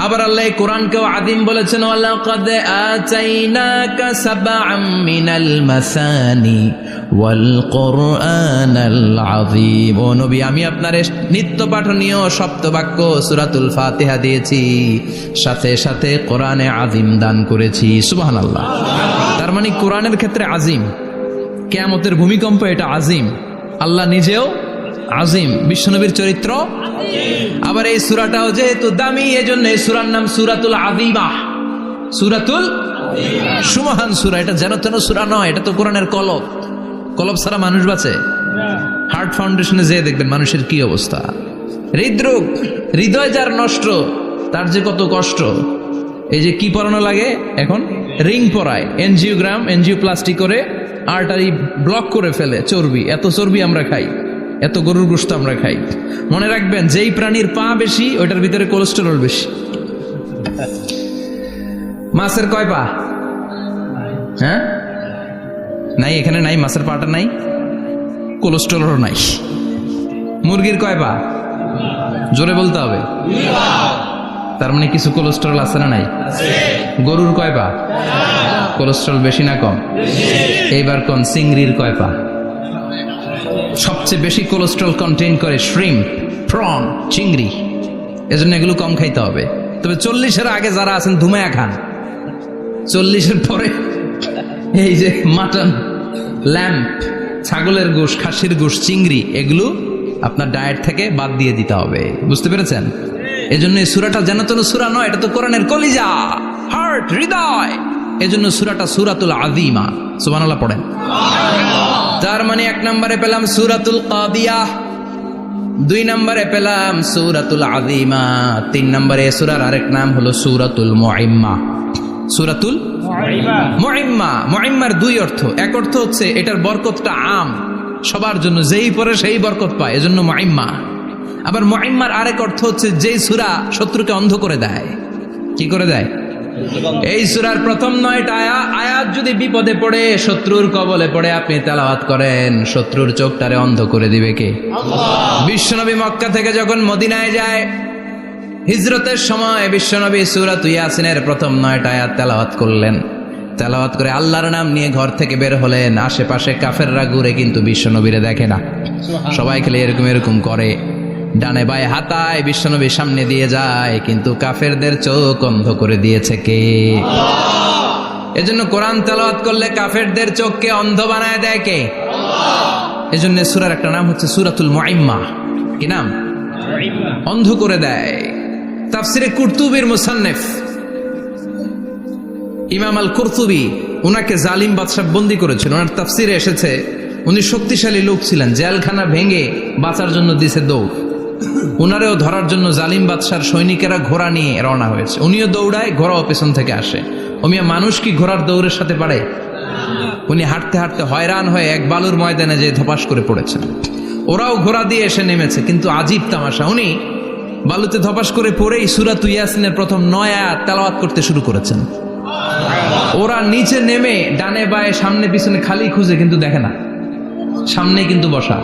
আবার আল্লাহ কোরআনকেও আযীম বলেছেন, ওয়ালাকাদ আতাইনাকা সাবআম মিনাল মাসানি ওয়াল কুরআনাল আযীম। ও নবী, আমি আপনারে নিত্য পাঠনীয় সপ্তবাক্য সূরাতুল ফাতিহা দিয়েছি, সাথে সাথে কোরআনে আযীম দান করেছি। সুবহানাল্লাহ। তার মানে কোরআনের ক্ষেত্রে আযীম, কিয়ামতের ভূমিকম্প এটা আযীম, আল্লাহ নিজেও আযীম, বিশ্বনবীর চরিত্র। আবার এই সূরাটাও যেহেতু দামি, এজন্য এই সূরার নাম সূরাতুল আযীমা। সূরাতুল সুমহান সূরা। এটা যেন তেন সূরা নয়, এটা তো কোরআনের কলব। কলব ছাড়া মানুষ বাঁচে? হার্ট ফাউন্ডেশনে যেয়ে দেখবেন মানুষের কি অবস্থা। হৃদরোগ, হৃদয় যার নষ্ট, তার যে কত কষ্ট। এই যে কি পরানো লাগে এখন, রিং পরায়, এনজিওগ্রাম, এনজিওপ্লাস্টি করে আর্টারি ব্লক করে ফেলে। চর্বি, এত চর্বি আমরা খাই, এত গরুর গোশত আমরা খাই। মনে রাখবেন, যেই প্রাণীর পা বেশি ওইটার ভিতরে কোলেস্টেরল বেশি। মাছের কয় পা? হ্যাঁ, নাই, এখানে নাই, মাছের পাটা নাই, কোলেস্টেরল নাই। মুরগির কয় পা? জোরে বলতে হবে। তার মানে কিছু কোলেস্টেরল আছে না নাই? গরুর কয় পা? কোলেস্টেরল বেশি না কম? এইবার কোন চিংড়ির কয় পা? সবচেয়ে বেশি কোলেস্টেরল কন্টেইন করে শ্রিম্প, প্রন, চিংড়ি। এজন্য এগুলো কম খাইতে হবে। তবে 40-এর আগে যারা আছেন ধুমায়া খান, 40-এর পরে এই যে মাটন, ল্যাম্প, ছাগলের গোশ, খাসির গোশ, চিংড়ি, এগুলো আপনার ডায়েট থেকে বাদ দিয়ে দিতে হবে। বুঝতে পেরেছেন? এজন্য এই সূরাটা যেন তেন সূরা নয়, এটা তো কোরআনের কলিজা, হার্ট, হৃদয়। এজন্য সূরাটা সূরাতুল আযীমা। সুবহানাল্লাহ পড়েন। তার মানে 1 নম্বরে পেলাম সূরাতুল কাদিয়াহ, 2 নম্বরে পেলাম সূরাতুল আযীমা, 3 নম্বরে সূরার আরেক নাম হলো সূরাতুল মুইম্মা। সূরাতুল মুইম্মা। মুইম্মার 2 অর্থ। এক অর্থ হচ্ছে এটার বরকতটা আম, সবার জন্য, যেই পড়ে সেই বরকত পায়, এজন্য মুইম্মা। আবার মুইম্মার আরেক অর্থ হচ্ছে যেই সূরা শত্রুকে অন্ধ করে দেয়। কি করে দেয়? এই সূরার প্রথম 9টা আয়াত যদি বিপদে পড়ে, শত্রুর কবলে পড়ে আপনি তেলাওয়াত করেন, শত্রুর চোখটারে অন্ধ করে দিবে কে? আল্লাহ। বিশ্বনবী মক্কা থেকে যখন মদিনায় যায়, হিজরতের সময় বিশ্বনবী সূরাতুল ইয়াসিনের প্রথম 9টা আয়াত তেলাওয়াত করলেন। তেলাওয়াত করে আল্লাহর নাম নিয়ে ঘর থেকে বের হলেন। আশেপাশে কাফেররা ঘুরে কিন্তু বিশ্বনবীরে দেখে না। সবাই খেলে এরকম এরকম করে, ডানে বায়ে হাতায়, বিশ্বনবীর সামনে দিয়ে যায়, কিন্তু কাফেরদের চোখ অন্ধ করে দিয়েছে কে? আল্লাহ। এজন্য কোরআন তেলাওয়াত করলে কাফেরদের চোখকে অন্ধ বানায় দেয় কে? আল্লাহ। এজন্য সূরার একটা নাম হচ্ছে সূরাতুল মুইম্মা। কি নাম? অন্ধ করে দেয়। তাফসিরে কুরতুবির মুসান্নিফ ইমাম আল কুরতুবি, উনাকে জালিম বাদশা বন্দী করেছিল। ওনার তাফসিরে এসেছে উনি শক্তিশালী লোক ছিলেন, জেলখানা ভেঙে বাঁচার জন্য দিছে দৌড়। উনারেও ধরার জন্য জালিম বাদশার সৈনিকেরা ঘোড়া নিয়ে রওনা হয়েছে। উনিও দৌড়ায়, ঘোড়াও পেছন থেকে আসে। ওমিয়া মানুষ কি ঘোড়ার দৌড়ের সাথে পারে? উনি হাঁটতে হাঁটতে হয়রান হয়ে এক বালুর ময়দানে যে ধপাস করে পড়েছেন। ওরাও ঘোড়া দিয়ে এসে নেমেছে, কিন্তু আজীব তামাশা, উনি বালুতে ধপাস করে পড়েই সূরাতুল ইয়াসিনের প্রথম 9 আয়াত তেলাওয়াত করতে শুরু করেছেন। ওরা নিচে নেমে ডানে বায়ে সামনে পিছনে খালি খুঁজে, কিন্তু দেখে না, সামনে কিন্তু বসা।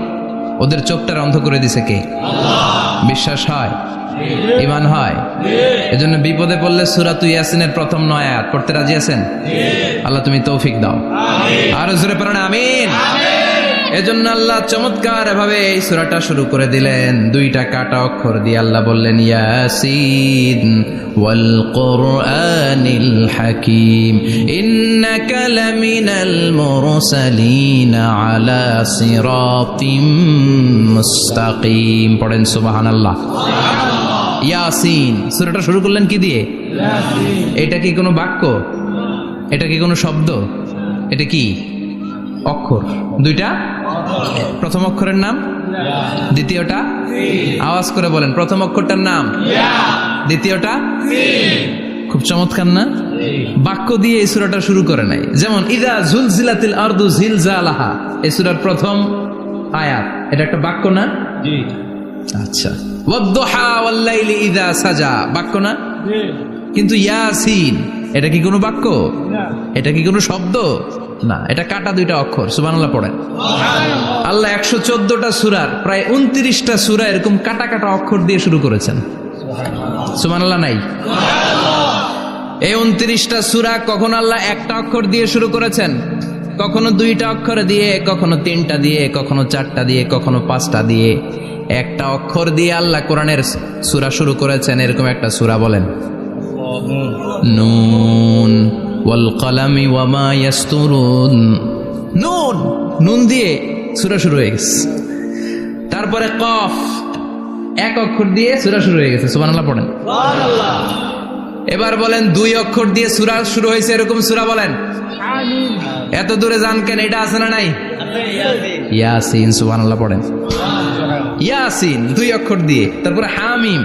ওদের চোখটা অন্ধ করে দিছে কে? আল্লাহ। বিশ্বাস হয়? ঈমান হয়? এজন্য বিপদে পড়লে সূরাতুল ইয়াসিনের প্রথম 9 আয়াত পড়তে রাজি আছেন? আল্লাহ তুমি তৌফিক দাও। আর জোরে পড়েন আমিন। এজন্য আল্লাহ চমৎকার ভাবে এই সূরাটা শুরু করে দিলেন। 2টা কাটা অক্ষর দিয়ে আল্লাহ বললেন, ইয়াসিন ওয়াল কুরআনিল হাকীম ইন্নাকা লামিনাল মুরসালিন আলা সিরাতিম মুস্তাকিম। পড়েন সুবহানাল্লাহ। ইয়াসিন। সূরাটা শুরু করলেন কি দিয়ে? ইয়াসিন। এটা কি কোনো বাক্য? এটা কি কোনো শব্দ? এটা কি অক্ষর? 2টা। প্রথম অক্ষরের নাম, দ্বিতীয়টা আওয়াজ করে বলেন, প্রথম অক্ষরটার নাম, দ্বিতীয়টা। খুব চমৎকার না? বাক্য দিয়ে এই সূরাটা শুরু করে নাই। যেমন ইযা জুলজিলাতিল আরদু জিলজালাহা, এই সূরার প্রথম আয়াত, এটা একটা বাক্য না? জি। আচ্ছা। ওয়াদ-দুহা ওয়াল-লাইলি ইযা সাজা, বাক্য না? জি। কিন্তু ইয়াসিন, এটা কি কোনো বাক্য? না। এটা কি কোনো শব্দ? না, এটা কাটা 2টা অক্ষর। সুবহানাল্লাহ পড়েন। আল্লাহ 114টা সূরার প্রায় 29টা সূরা এরকম কাটা কাটা অক্ষর দিয়ে শুরু করেছেন। সুবহানাল্লাহ নাই? এই 29টা সূরা কখনো আল্লাহ একটা অক্ষর দিয়ে শুরু করেছেন, কখনো 2টা অক্ষর দিয়ে, কখনো 3টা দিয়ে, কখনো 4টা দিয়ে, কখনো 5টা দিয়ে। একটা অক্ষর দিয়ে আল্লাহ কোরআনের সূরা শুরু করেছেন, এরকম একটা সূরা বলেন। নুন ওয়াল কলামি ওয়া মা ইয়াসতুরুন। নুন, নুন দিয়ে সূরা শুরু হয়ে গেছে। তারপরে কফ, এক অক্ষর দিয়ে সূরা শুরু হয়ে গেছে। সুবহানাল্লাহ পড়েন। সুবহানাল্লাহ। এবার বলেন 2 অক্ষর দিয়ে সূরা শুরু হয়েছে এরকম সূরা বলেন। এত দূরে যান কেন? এটা আছে না নাই? ইয়াসিন। সুবহানাল্লাহ পড়েন। ইয়াসিন 2 অক্ষর দিয়ে। তারপরে হামিম।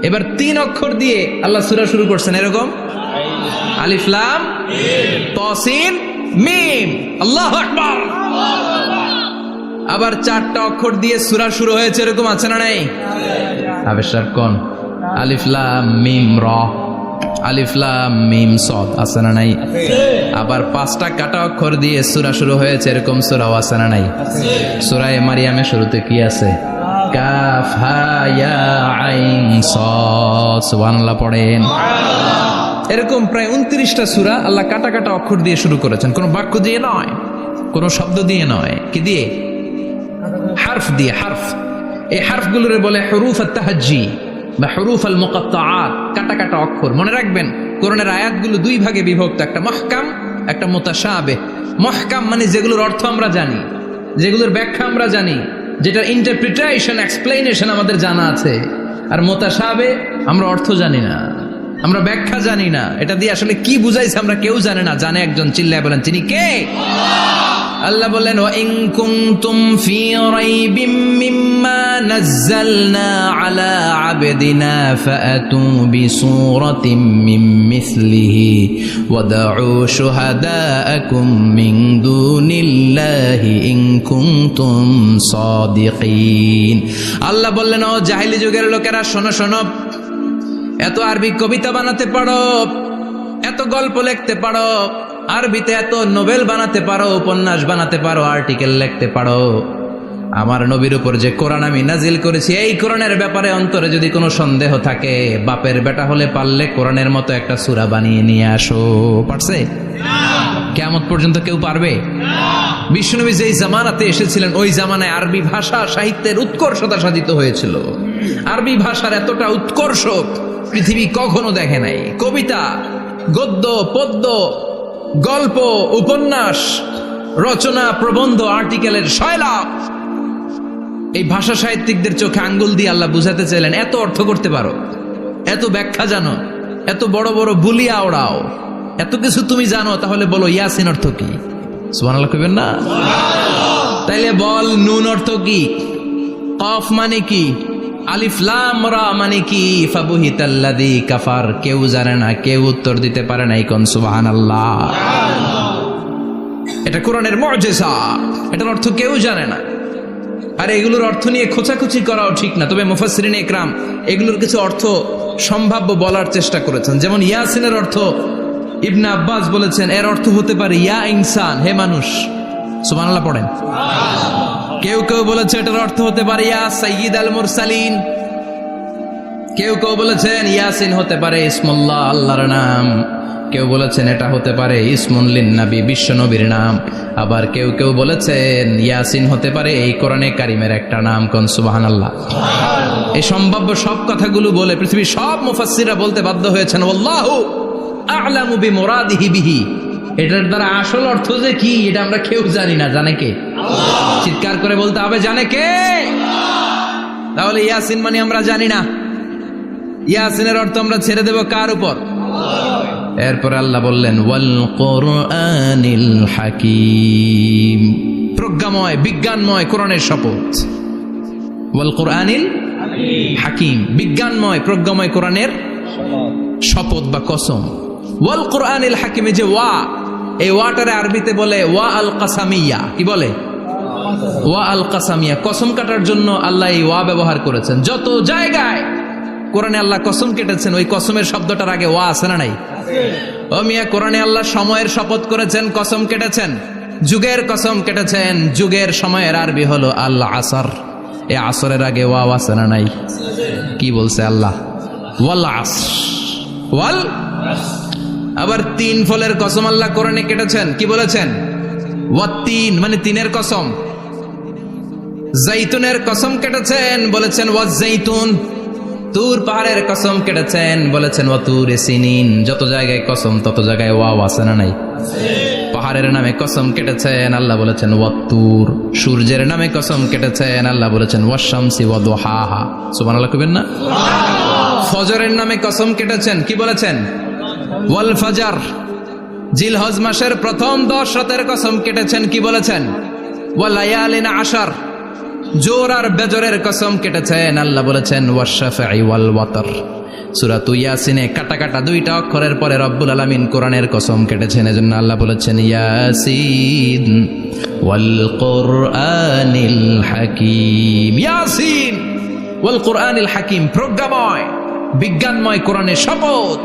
এবার 3 অক্ষর দিয়ে আল্লাহ সূরা শুরু করছেন এরকম। আলিফ লাম মিম তা সিন মিম। আল্লাহু আকবার। আবার 4টা অক্ষর দিয়ে সূরা শুরু হয়েছে এরকম আছে না নাই? আবেশার কোন? আলিফ লাম মিম র, আলিফ লাম মিম সদ আছে না নাই? আবার 5টা কাটা অক্ষর দিয়ে সূরা শুরু হয়েছে এরকম সূরাও আছে না নাই? সূরা মারিয়ামের শুরুতে কি আছে? কাফ হা ইয়া আইন সাদ। সুবহানাল্লাহ পড়েন। এরকম প্রায় 29টা সূরা আল্লাহ কাটা কাটা অক্ষর দিয়ে শুরু করেছেন, কোনো বাক্য দিয়ে নয়, কোনো শব্দ দিয়ে নয়। কি দিয়ে? হারফ দিয়ে। হারফ, এই হারফগুলোরে বলে হুরুফ আত-তাহাজ্জি বা হুরুফ আল মুকাত্তাআত, কাটা কাটা অক্ষর। মনে রাখবেন কোরআনের আয়াতগুলো 2 ভাগে বিভক্ত, একটা মুহকাম, একটা মুতাশাবিহ। মুহকাম মানে যেগুলোর অর্থ আমরা জানি, যেগুলোর ব্যাখ্যা আমরা জানি, যেটার ইন্টারপ্রিটেশন, এক্সপ্লেনেশন আমাদের জানা আছে। আর মুতাশাবিহ আমরা অর্থ জানি না, আমরা ব্যাখ্যা জানি না, এটা দিয়ে আসলে কি বুঝাইছে আমরা কেউ জানে না। জানে একজন, চিল্লায় বলেন তিনি কে? আল্লাহ বললেন ওয়া ইন কুনতুম ফি রাইবিম মিম্মা নাযালনা আলা আবদিনা ফাআতু বিসূরাতিন মিন মিসলিহি ওয়াদউ শুহাদাআকুম মিন দুনিল্লাহি ইন কুনতুম সাদিকিন। আল্লাহ বললেন ও জাহেলি যুগের লোকেরা, শোনো শোনো, এত আরবি কবিতা বানাতে পারো, এত গল্প লিখতে পারো, আরবিতে এত নোবেল বানাতে পারো, উপন্যাস বানাতে পারো, আর্টিকেল লিখতে পারো, আমার নবীর উপর যে কোরআন আমি নাজিল করেছি এই কোরআনের ব্যাপারে অন্তরে যদি কোনো সন্দেহ থাকে, বাপের বেটা হলে পারলে কোরআনের মতো একটা সূরা বানিয়ে নিয়ে আসো। পারছে? কিয়ামত পর্যন্ত কেউ পারবে? বিশ্বনবী যেই জামানাতে এসেছিলেন ওই জামানায় আরবি ভাষা সাহিত্যের উৎকর্ষতা সাধিত হয়েছিল। আরবি ভাষার এতটা উৎকর্ষ পৃথিবী কখনো দেখে নাই। কবিতা, গদ্য, পদ্য, গল্প, উপন্যাস, রচনা, প্রবন্ধ, আর্টিকেলের সয়লাভ। এই ভাষা সাহিত্যিকদের চোখে আঙ্গুল দিয়ে আল্লাহ বুঝাতে চাইলেন এত অর্থ করতে পারো, এত ব্যাখ্যা জানো, এত বড় বড় বুলিয়া ওড়াও, এত কিছু তুমি জানো, তাহলে বলো ইয়াসিন অর্থ কি? সুবহানাল্লাহ কইবেন না? তাইলে বল নুন অর্থ কি? কফ মানে কি? আলিফ লাম রা মানে কি? ফাবুহিতাল্লাযী কাফার। কেউ জানে না, কেউ উত্তর দিতে পারে না। কোন সুবহানাল্লাহ। এটা কোরআনের মুজিজা, এটার অর্থ কেউ জানে না। আর এগুলোর অর্থ নিয়ে খোঁচাখুচি করাও ঠিক না। তবে মুফাসসিরিনে ইকরাম এগুলোর কিছু অর্থ সম্ভাব্য বলার চেষ্টা করেছেন। যেমন ইয়াসিনের অর্থ ইবনে আব্বাস বলেছেন এর অর্থ হতে পারে ইয়া ইনসান, হে মানুষ। সুবহানাল্লাহ পড়েন। কেউ কেউ বলেছে এটার অর্থ হতে পারে ইয়া সাইয়্যিদ আল মুরসালিন। কেউ কেউ বলেছেন ইয়াসিন হতে পারে ইসমুল্লাহ, আল্লাহর নাম। কেউ বলেছেন এটা হতে পারে ইসমুন লিন নবী, বিশ্ব নবীর নাম। আবার কেউ কেউ বলেছেন ইয়াসিন হতে পারে এই কোরআনে কারিমের একটা নাম। কোন সুবহানাল্লাহ। এই সম্ভাব্য সব কথাগুলো বলে পৃথিবীর সব মুফাসসিররা বলতে বাধ্য হয়েছেন আল্লাহু আ'লামু বিমুরাদিহি বিহি। এটার দ্বারা আসল অর্থ যে কি এটা আমরা কেউ জানি না। জানে কে? আল্লাহ। চিৎকার করে বলতে হবে জানে কে? আল্লাহ। তাহলে ইয়াসিন মানে আমরা জানি না। ইয়াসিনের অর্থ আমরা ছেড়ে দেব কার উপর? আল্লাহ। এরপর আল্লাহ বললেন ওয়াল কুরআনিল হাকীম। প্রজ্ঞাময়, বিজ্ঞানময় কোরআনের শপথ। ওয়াল কুরআনিল হাকীম, বিজ্ঞানময়, প্রজ্ঞাময় কোরআনের শপথ বা কসম। ওয়াল কুরআনিল হাকিমে যে ওয়া, এই ওয়াটারে আরবিতে বলে ওয়া আল কাসামিয়া। কি বলে? ওয়া আল কাসামিয়া। কসম কাটার জন্য আল্লাহ এই ওয়া ব্যবহার করেছেন। যত জায়গায় কোরআনে আল্লাহ কসম কেটেছেন ওই কসমের শব্দটার আগে ওয়া আছে না নাই? ও মিয়া, কোরআনে আল্লাহ সময়ের শপথ করেছেন, কসম কেটেছেন, যুগের কসম কেটেছেন। যুগের সময়ের আরবি হলো আল আসর। এই আসরের আগে ওয়া আছে না নাই? কি বলছে আল্লাহ? ওয়াল আসর, ওয়াল। আবার 3 ফলের কসম আল্লাহ কোরআনে কেটেছেন, কি বলেছেন? ওয়াত্তিন মানে 3-এর কসম। জাইতুনের কসম কেটেছেন, বলেছেন ওয়াজ্জাইতুন। তুর পাহাড়ের কসম কেটেছেন, বলেছেন ওয়াতুরে সিনিন। যত জায়গায় কসম তত জায়গায় ওয়াও আছে না নাই? পাহাড়ের নামে কসম কেটেছেন, আল্লাহ বলেছেন ওয়াত্তুর। সূর্যের নামে কসম কেটেছেন, আল্লাহ বলেছেন ওয়াশ-শামসি ওয়াদুহাহা। সুবহানাল্লাহ কইবেন না? ফজরের নামে কসম কেটেছেন, কি বলেছেন? ওয়াল ফাজর। জিলহজ মাসের প্রথম 10 রাতের কসম কেটেছেন, কি বলেছেন? ওয়ালায়ালিন আশর। জোর আর বেজরের কসম কেটেছেন, আল্লাহ বলেছেন ওয়াশ-শাফঈ ওয়াল ওয়াতর। সূরা ইয়াসিনে কাটা কাটা 2টা অক্ষরের পরে রব্বুল আলামিন কোরআনের কসম কেটেছেন, এজন্য আল্লাহ বলেছেন ইয়াসিন ওয়াল কুরআনিল হাকীম। ইয়াসিন ওয়াল কুরআনিল হাকীম, প্রজ্ঞাময় বিজ্ঞানময় কোরআনের শপথ।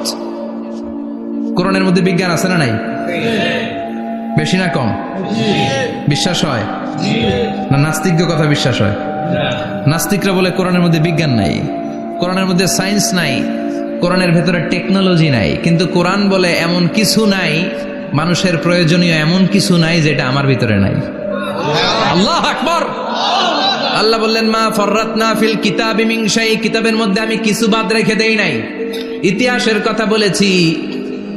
কোরআনের মধ্যে বিজ্ঞান আছে না নাই? বেশি না কম? বিশ্বাস হয় না? নাস্তিকদের কথা বিশ্বাস হয়? নাস্তিকরা বলে কোরআনের মধ্যে বিজ্ঞান নাই, কোরআনের মধ্যে সায়েন্স নাই, কোরআনের ভেতরে টেকনোলজি নাই। কিন্তু কোরআন বলে এমন কিছু নাই, মানুষের প্রয়োজনীয় এমন কিছু নাই যেটা আমার ভিতরে নাই। আল্লাহু আকবার। আল্লাহ বললেন মা ফররাতনা ফিল কিতাবি মিন শাই, কিতাবের মধ্যে আমি কিছু বাদ রেখে দেই নাই। ইতিহাসের কথা বলেছি,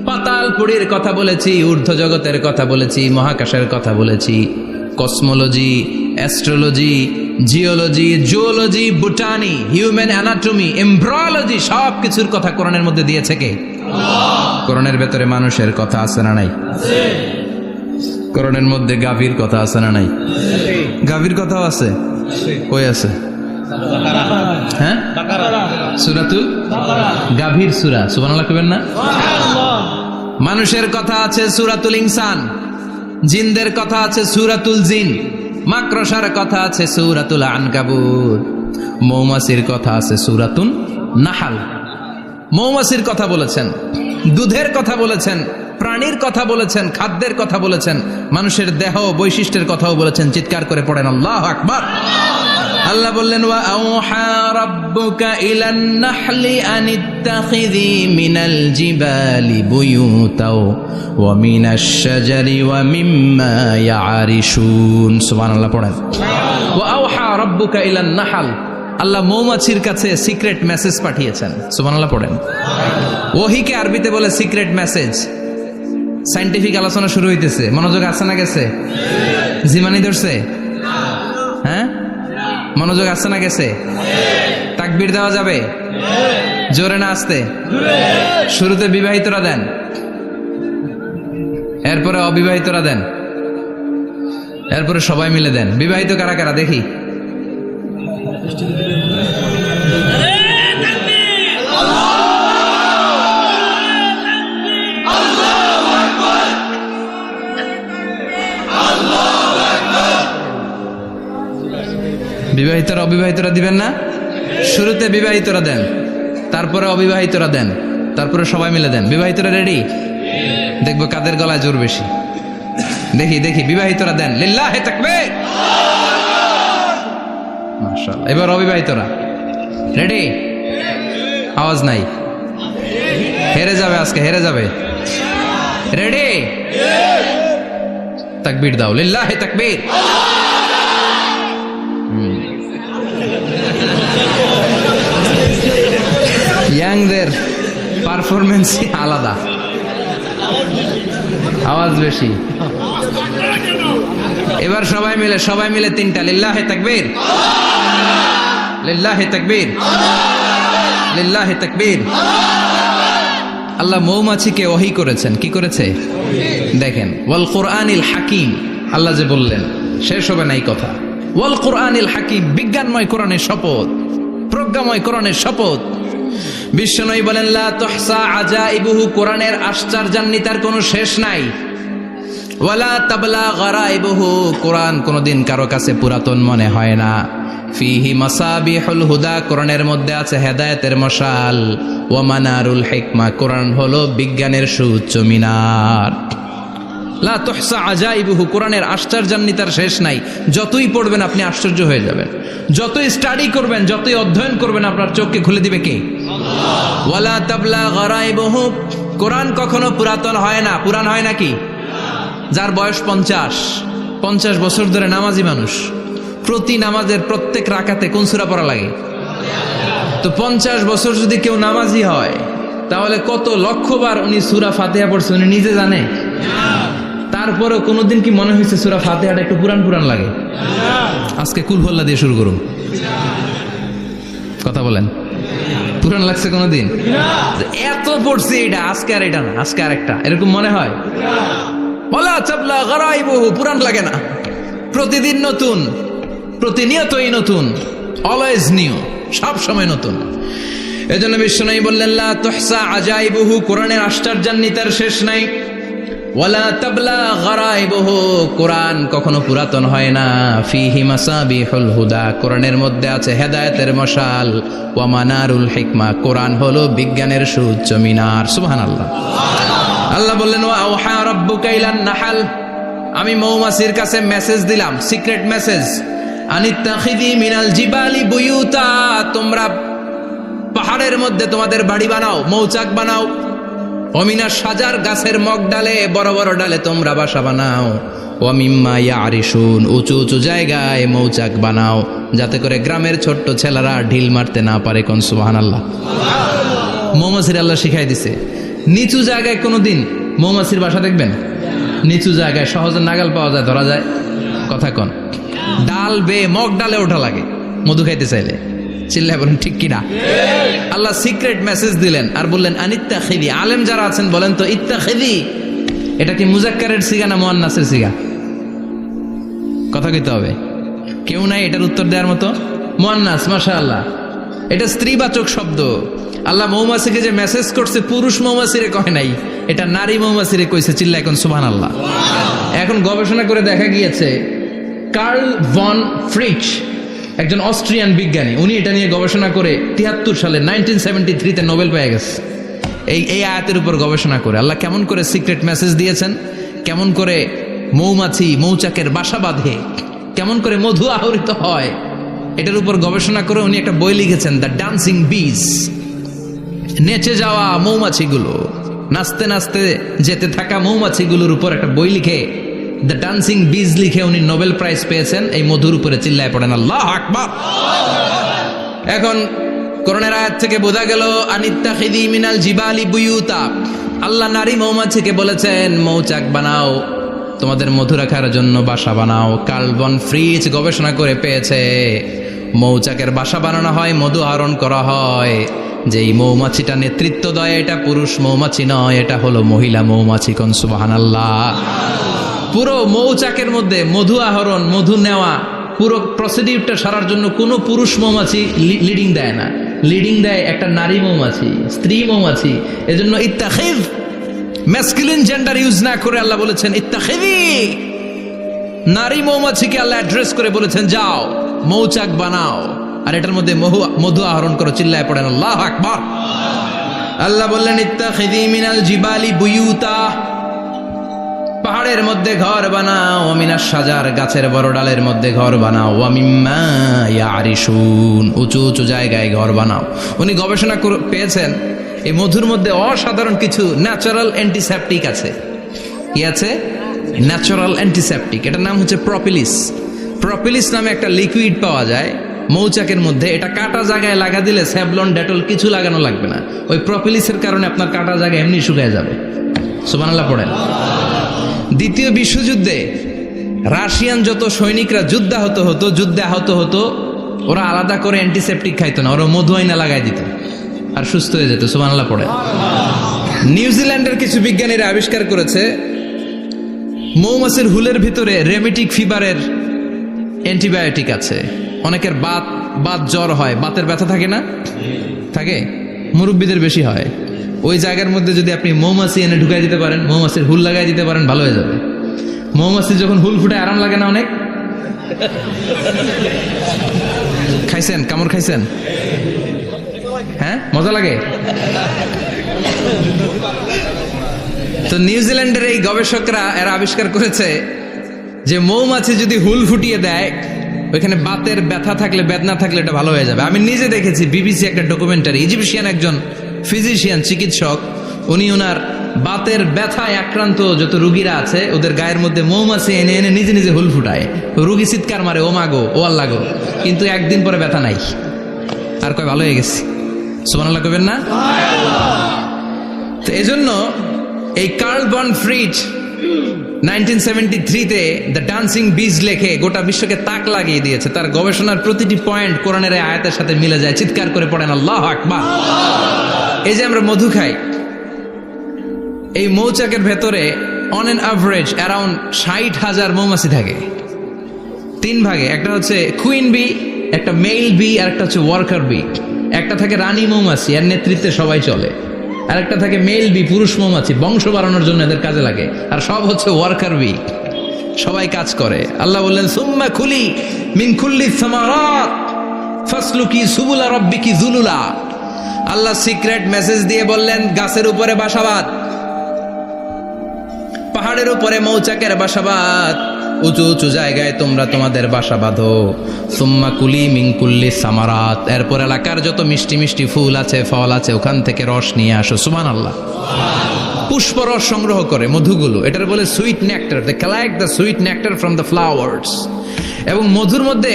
পাতালপুরীর কথা বলেছি, ঊর্ধ্ব জগতের কথা বলেছি, মহাকাশের কথা বলেছি, cosmology, astrology, geology, zoology, botany, human anatomy, embryology, সব কিছুর কথা কোরআনের মধ্যে দিয়েছে কে? কোরআনের ভেতরে মানুষের কথা আছে না নাই? কোরআনের মধ্যে গাভীর কথা আছে না নাই? গাভীর কথাও আছে। কই আছে? হ্যাঁ, সূরাতুল গাভীর সূরা। সুবহানাল্লাহ কইবেন না? মানুষের কথা আছে সূরাতুল ইনসান, জিনদের কথা আছে সূরাতুল জিন, মাকড়সার কথা আছে সূরাতুল আনকাবুত, মৌমাছির কথা আছে সূরাতুন নাহাল। মৌমাছির কথা বলেছেন, দুধের কথা বলেছেন, প্রাণীর কথা বলেছেন, খাদ্যের কথা বলেছেন, মানুষের দেহ বৈশিষ্ট্যের কথাও বলেছেন। চিৎকার করে পড়েন আল্লাহু আকবার। আল্লাহ বললেন ওয়া আওহা রাব্বুকা ইলান নাহলি আনিত্তাখিযি মিনাল জিবালি বুয়ুতাও ওয়া মিনাশ শাজারি ওয়া মিম্মা ইয়ারিশুন। সুবহানাল্লাহ পড়েন। ওয়া আওহা রাব্বুকা ইলান নাহল, আল্লাহ মৌমাছির কাছে সিক্রেট মেসেজ পাঠিয়েছেন। সুবহানাল্লাহ পড়েন। ওহীকে আরবিতে বলে সিক্রেট মেসেজ। সায়েন্টিফিক আলোচনা শুরু হইতেছে, মনোযোগ আছে না গেছে? জিমানি ধরছে? হ্যাঁ, মনোযোগ আছে না গেছে? তাকবীর দেওয়া যাবে? জোরে না আসতে? শুরুতে বিবাহিতরা দেন, এরপরে অবিবাহিতরা দেন, এরপরে সবাই মিলে দেন। বিবাহিত কারা কারা দেখি? বিবাহিতরা অবিবাহিতরা দিবেন না? শুরুতে বিবাহিতরা দেন, তারপরে অবিবাহিতরা দেন, তারপরে সবাই মিলে দেন। বিবাহিতরা রেডি? দেখবো কাদের গলায় জোর বেশি। দেখি দেখি, বিবাহিতরা দেন। লিল্লাহি তাকবীর। মাশাআল্লাহ। এবার অবিবাহিতরা রেডি? আওয়াজ নাই, হেরে যাবে আজকে, হেরে যাবে। রেডি? তাকবীর দাও। লিল্লাহি তাকবীর। ইয়াংদের পারফরমেন্সই আলাদা, আওয়াজ বেশি। এবার সবাই মিলে 3টা। লিল্লাহি তাকবীর, লিল্লাহি তাকবীর, লিল্লাহি তাকবীর। আল্লাহ মৌমাছিকে ওহী করেছেন। কি করেছে দেখেন। ওয়াল কুরআনিল হাকিম, আল্লাহ যে বললেন শেষ হবে না এই কথা। ওয়াল কুরআনিল হাকিম, বিজ্ঞানময় কোরআনের শপথ, প্রজ্ঞাময় কোরআনের শপথ। বিশ্বনবী বলেন লা তুহসা আজাইবুহু, কোরআনের আশ্চর্যান্বিতার কোনো শেষ নাই। ওয়ালা তাবলা গারাইবুহু, কোরআন কোনোদিন কারো কাছে পুরাতন মনে হয় না। ফিহি মাসাবিহুল হুদা, কোরআনের মধ্যে আছে হেদায়েতের মশাল। ওয়া মানারুল হিকমা, কোরআন হলো বিজ্ঞানের সুউচ্চ মিনার। লা তুহসা আজাইবুহু, কোরআনের আশ্চর্যান্বিতার শেষ নাই। যতই পড়বেন আপনি আশ্চর্য হয়ে যাবেন, যতই স্টাডি করবেন, যতই অধ্যয়ন করবেন, আপনার চোখকে খুলে দিবে কে? ওয়ালা তাবলা গরাইবহু, কোরআন কখনো পুরাতন হয় না। পুরান হয় নাকি? যার বয়স 50 বছর ধরে নামাজি মানুষ, প্রতি নামাজের প্রত্যেক রাকাতে কোন সূরা পড়া লাগে? তো 50 বছর যদি কেউ নামাজি হয়, তাহলে কত লক্ষবার উনি সূরা ফাতিহা পড়ছে উনি নিজে জানে? তারপরেও কোনোদিন কি মনে হয়েছে সূরা ফাতিহাটা একটু পুরান পুরান লাগে? আজকে কুল হল্লা দিয়ে শুরু করুন, কথা বলেন। পুরান লাগছে কোনোদিন? এত পড়ছি এটা, আজকে আর এটা না, আজকে আর একটা, এরকম মনে হয়? ওয়ালা তাবলা গরাইবহু, পুরান লাগে না। প্রতিদিন নতুন, প্রতিনিয়তই নতুন, অলওয়েজ নিউ, সব সময় নতুন। এজন্য বিশ্বনবী বললেন লা তুহসা আজাইবুহু, কোরআনের আশ্চর্যান্বিতার শেষ নাই। ওয়ালা তাবলা গরাইবুহু, কোরআন কখনো পুরাতন হয় না। ফিহি মাসাবিহুল হুদা, কোরআনের মধ্যে আছে হেদায়েতের মশাল। ওয়া মানারুল হিকমা, কোরআন হলো বিজ্ঞানের সুউচ্চ মিনার। সুবহানাল্লাহ। আল্লাহ বললেন ওয়া আওহা রাব্বুকা ইলান নাহাল, আমি মৌমাছির কাছে মেসেজ দিলাম, সিক্রেট মেসেজ। আনিত্তাখিযি মিনাল জিবালি বুয়ুতা, তোমরা পাহাড়ের মধ্যে তোমাদের বাড়ি বানাও, মৌচাক বানাও। অমিনা সাজার, গাছের মগ ডালে, বড় বড় ডালে তোমরা বাসা বানাও। ওয়ামিম্মা ইয়ারিশুন, উঁচু উঁচু জায়গায় মৌচাক বানাও, যাতে করে গ্রামের ছোট্ট ছেলেরা ঢিল মারতে না পারে। কোন সুবহানাল্লাহ। মৌমাছির আল্লাহ শিখাই দিছে। নিচু জায়গায় কোনোদিন মৌমাছির বাসা দেখবেন? নিচু জায়গায় সহজে নাগাল পাওয়া যায়, ধরা যায়। কথা কন। ডাল বেয়ে মগ ডালে ওঠা লাগে মধু খাইতে চাইলে। চিল্লায় বলেন ঠিক কিনা? আল্লাহ সিক্রেট মেসেজ দিলেন আর বললেন আনিত্তাখিযি। আলেম যারা আছেন বলেন তো, ইত্তাখিযি এটা কি মুজাক্কারের সিগা না মুয়ান্নাসের সিগা? কথা কইতে হবে। কেউ নাই এটার উত্তর দেওয়ার মতো? মুয়ান্নাস, মাশাআল্লাহ। এটা স্ত্রীবাচক শব্দ। আল্লাহ মৌমাছিকে যে মেসেজ করছে পুরুষ মৌমাছিরে কয় নাই, এটা নারী মৌমাছিরে কইছে। চিল্লা এখন সুবহানাল্লাহ। এখন গবেষণা করে দেখা গিয়েছে, কার্ল ভন ফ্রিচ একজন অস্ট্রিয়ান বিজ্ঞানী, উনি এটা নিয়ে গবেষণা করে 73 সালে 1973-তে নোবেল পেয়ে গেছে। এই আয়াতের উপর গবেষণা করে আল্লাহ কেমন করে সিক্রেট মেসেজ দিয়েছেন, কেমন করে মৌমাছি মৌচাকের বাসা বাঁধে, কেমন করে মধু আহরিত হয়, এটার উপর গবেষণা করে উনি একটা বই লিখেছেন, দ্য ডান্সিং বিজ। নেচে যাওয়া মৌমাছিগুলো, নাচতে নাচতে যেতে থাকা মৌমাছিগুলোর উপর একটা বই লিখে, দ্য ডান্সিং বিজ লিখে উনি নোবেল প্রাইজ পেয়েছেন এই মধুর উপরে। চিল্লায় পড়েন আল্লাহু আকবার। এখন কোরআনের আয়াত থেকে বোঝা গেল আনিত্তাখিযি মিনাল জিবালি বুয়ুতা, আল্লাহ নারী মৌমাছিকে বলেছেন মৌচাক বানাও, তোমাদের মধু রাখার জন্য বাসা বানাও। কার্ল ভন ফ্রিচ গবেষণা করে পেয়েছে মৌচাকের বাসা বানানো হয়, মধু আহরণ করা হয়, যেই মৌমাছিটা নেতৃত্ব দেয় এটা পুরুষ মৌমাছি নয়, এটা হলো মহিলা মৌমাছি। কোন সুবহানাল্লাহ। পুরো মৌচাকের মধ্যে মধু আহরণ, মধু নেওয়া, পুরো প্রসিডিউরটা সারার জন্য কোনো পুরুষ মৌমাছি লিডিং দেয় না, লিডিং দেয় একটা নারী মৌমাছি, স্ত্রী মৌমাছি। এজন্য ইত্তাখিয, ম্যাসকুলিন জেন্ডার ইউজ না করে আল্লাহ বলেছেন ইত্তাখিযি। নারী মৌমাছিকে আল্লাহ অ্যাড্রেস করে বলেছেন যাও মৌচাক বানাও আর এটার মধ্যে মধু আহরণ করো। চিল্লায় পড়েন আল্লাহু আকবার। আল্লাহ বললেন ইত্তাখিযি মিনাল জিবালি বুয়ুতা, পাহাড়ের মধ্যে ঘর বানাও। মিনাস সাজার, গাছের বড় ডালের মধ্যে ঘর বানাও। ওয়া মিম্মা ইয়ারিশুন, উঁচু উঁচু জায়গায় ঘর বানাও। উনি গবেষণা পেয়েছেন এই মধুর মধ্যে অসাধারণ কিছু ন্যাচারাল অ্যান্টিসেপটিক আছে। কি আছে? Natural antiseptic. এটার নাম হচ্ছে প্রপিলিস। প্রপিলিস নামে একটা লিকুইড পাওয়া যায় মৌচাকের মধ্যে। এটা কাটা জায়গায় লাগা দিলে স্যাভলন, ডেটল কিছু লাগানো লাগবে না। ওই প্রপিলিসের কারণে আপনার কাটা জায়গা এমনি শুকিয়ে যাবে। সুবহানাল্লাহ পড়েন। দ্বিতীয় বিশ্বযুদ্ধে রাশিয়ান যত সৈনিকরা যুদ্ধে আহত হতো, ওরা আলাদা করে অ্যান্টিসেপটিক খাইতো না, ওরা মধু আইনা লাগাই দিত আর সুস্থ হয়ে যেত। সুবহানাল্লাহ পড়ে। নিউজিল্যান্ডের কিছু বিজ্ঞানীরা আবিষ্কার করেছে মৌমাছির হুলের ভিতরে রেমিটিক ফিভারের অ্যান্টিবায়োটিক আছে। অনেকের বাত জ্বর হয়, বাতের ব্যথা থাকে না? থাকে, মুরব্বীদের বেশি হয়। ওই জায়গার মধ্যে যদি আপনি মৌমাছি এনে ঢুকাই দিতে পারেন, মৌমাছির হুল লাগাই দিতে পারেন, ভালো হয়ে যাবে। মৌমাছি যখন হুল ফুটে আরাম লাগে না অনেক? খাইছেন? কামড় খাইছেন? হ্যাঁ, মজা লাগে। তো নিউজিল্যান্ডের এই গবেষকরা এরা আবিষ্কার করেছে যে মৌমাছি যদি হুল ফুটিয়ে দেয় ওইখানে বাতের ব্যথা থাকলে বেদনা থাকলে এটা ভালো হয়ে যাবে। আমি নিজে দেখেছি, বিবিসি একটা ডকুমেন্টারি, ইজিপশিয়ান একজন ফিজিশিয়ান চিকিৎসক, উনি ওনার বাতের ব্যথায় আক্রান্ত যত রুগীরা আছে ওদের গায়ের মধ্যে মৌমাছি এনে এনে নিজে নিজে হুল ফুটায়। রুগী চিৎকার মারে, ও মাগো, ও আল্লাহ গো, কিন্তু একদিন পরে ব্যথা নাই, আর কয় ভালো হয়ে গেছে। সুবহানাল্লাহ কইবেন না? তো এজন্য এই কার্ল বন ফ্রিজ 1973-তে দ্য ডান্সিং বিজ লেখে গোটা বিশ্বকে তাক লাগিয়ে দিয়েছে। তার গবেষণার প্রতিটি পয়েন্ট কোরআনের এই আয়াতের সাথে মিলে যায়। চিৎকার করে পড়েন আল্লাহু আকবার। এই যে আমরা মধু খাই, এই মৌচাকের ভেতরে অন এন অ্যাভারেজ অ্যারাউন্ড 60,000 মৌমাছি থাকে। তিন ভাগে, একটা হচ্ছে কুইন বি, একটা মেল বি, আর একটা হচ্ছে ওয়ার্কার বি। একটা থাকে রানী মৌমাছি, এর নেতৃত্বে সবাই চলে। আর একটা থাকে মেল বি, পুরুষ মৌমাছি, বংশ বাড়ানোর জন্য এদের কাজে লাগে। আর সব হচ্ছে ওয়ার্কার বি, সবাই কাজ করে। আল্লাহ বললেন সুম্মা খুলি মিন কুল্লি সামারাত ফাসলুকি সুবুলা রাব্বিকি যুলুলা। আল্লাহ সিক্রেট মেসেজ দিয়ে বললেন গাছের উপরে বাসাবাদ, পাহাড়ের উপরে মৌচাকের বাসাবাদ, উঁচু উঁচু জায়গায় তোমরা তোমাদের বাসা বাঁধো। সুম্মা কুলি মিন কুল্লি সামারাত, এরপর এলাকার যত মিষ্টি মিষ্টি ফুল আছে, ফল আছে, ওখান থেকে রস নিয়ে আসো। সুবহানাল্লাহ। পুষ্প রস সংগ্রহ করে মধুগুলো, এটার বলে sweet nectar. They collect the sweet nectar from the flowers. এবং মধুর মধ্যে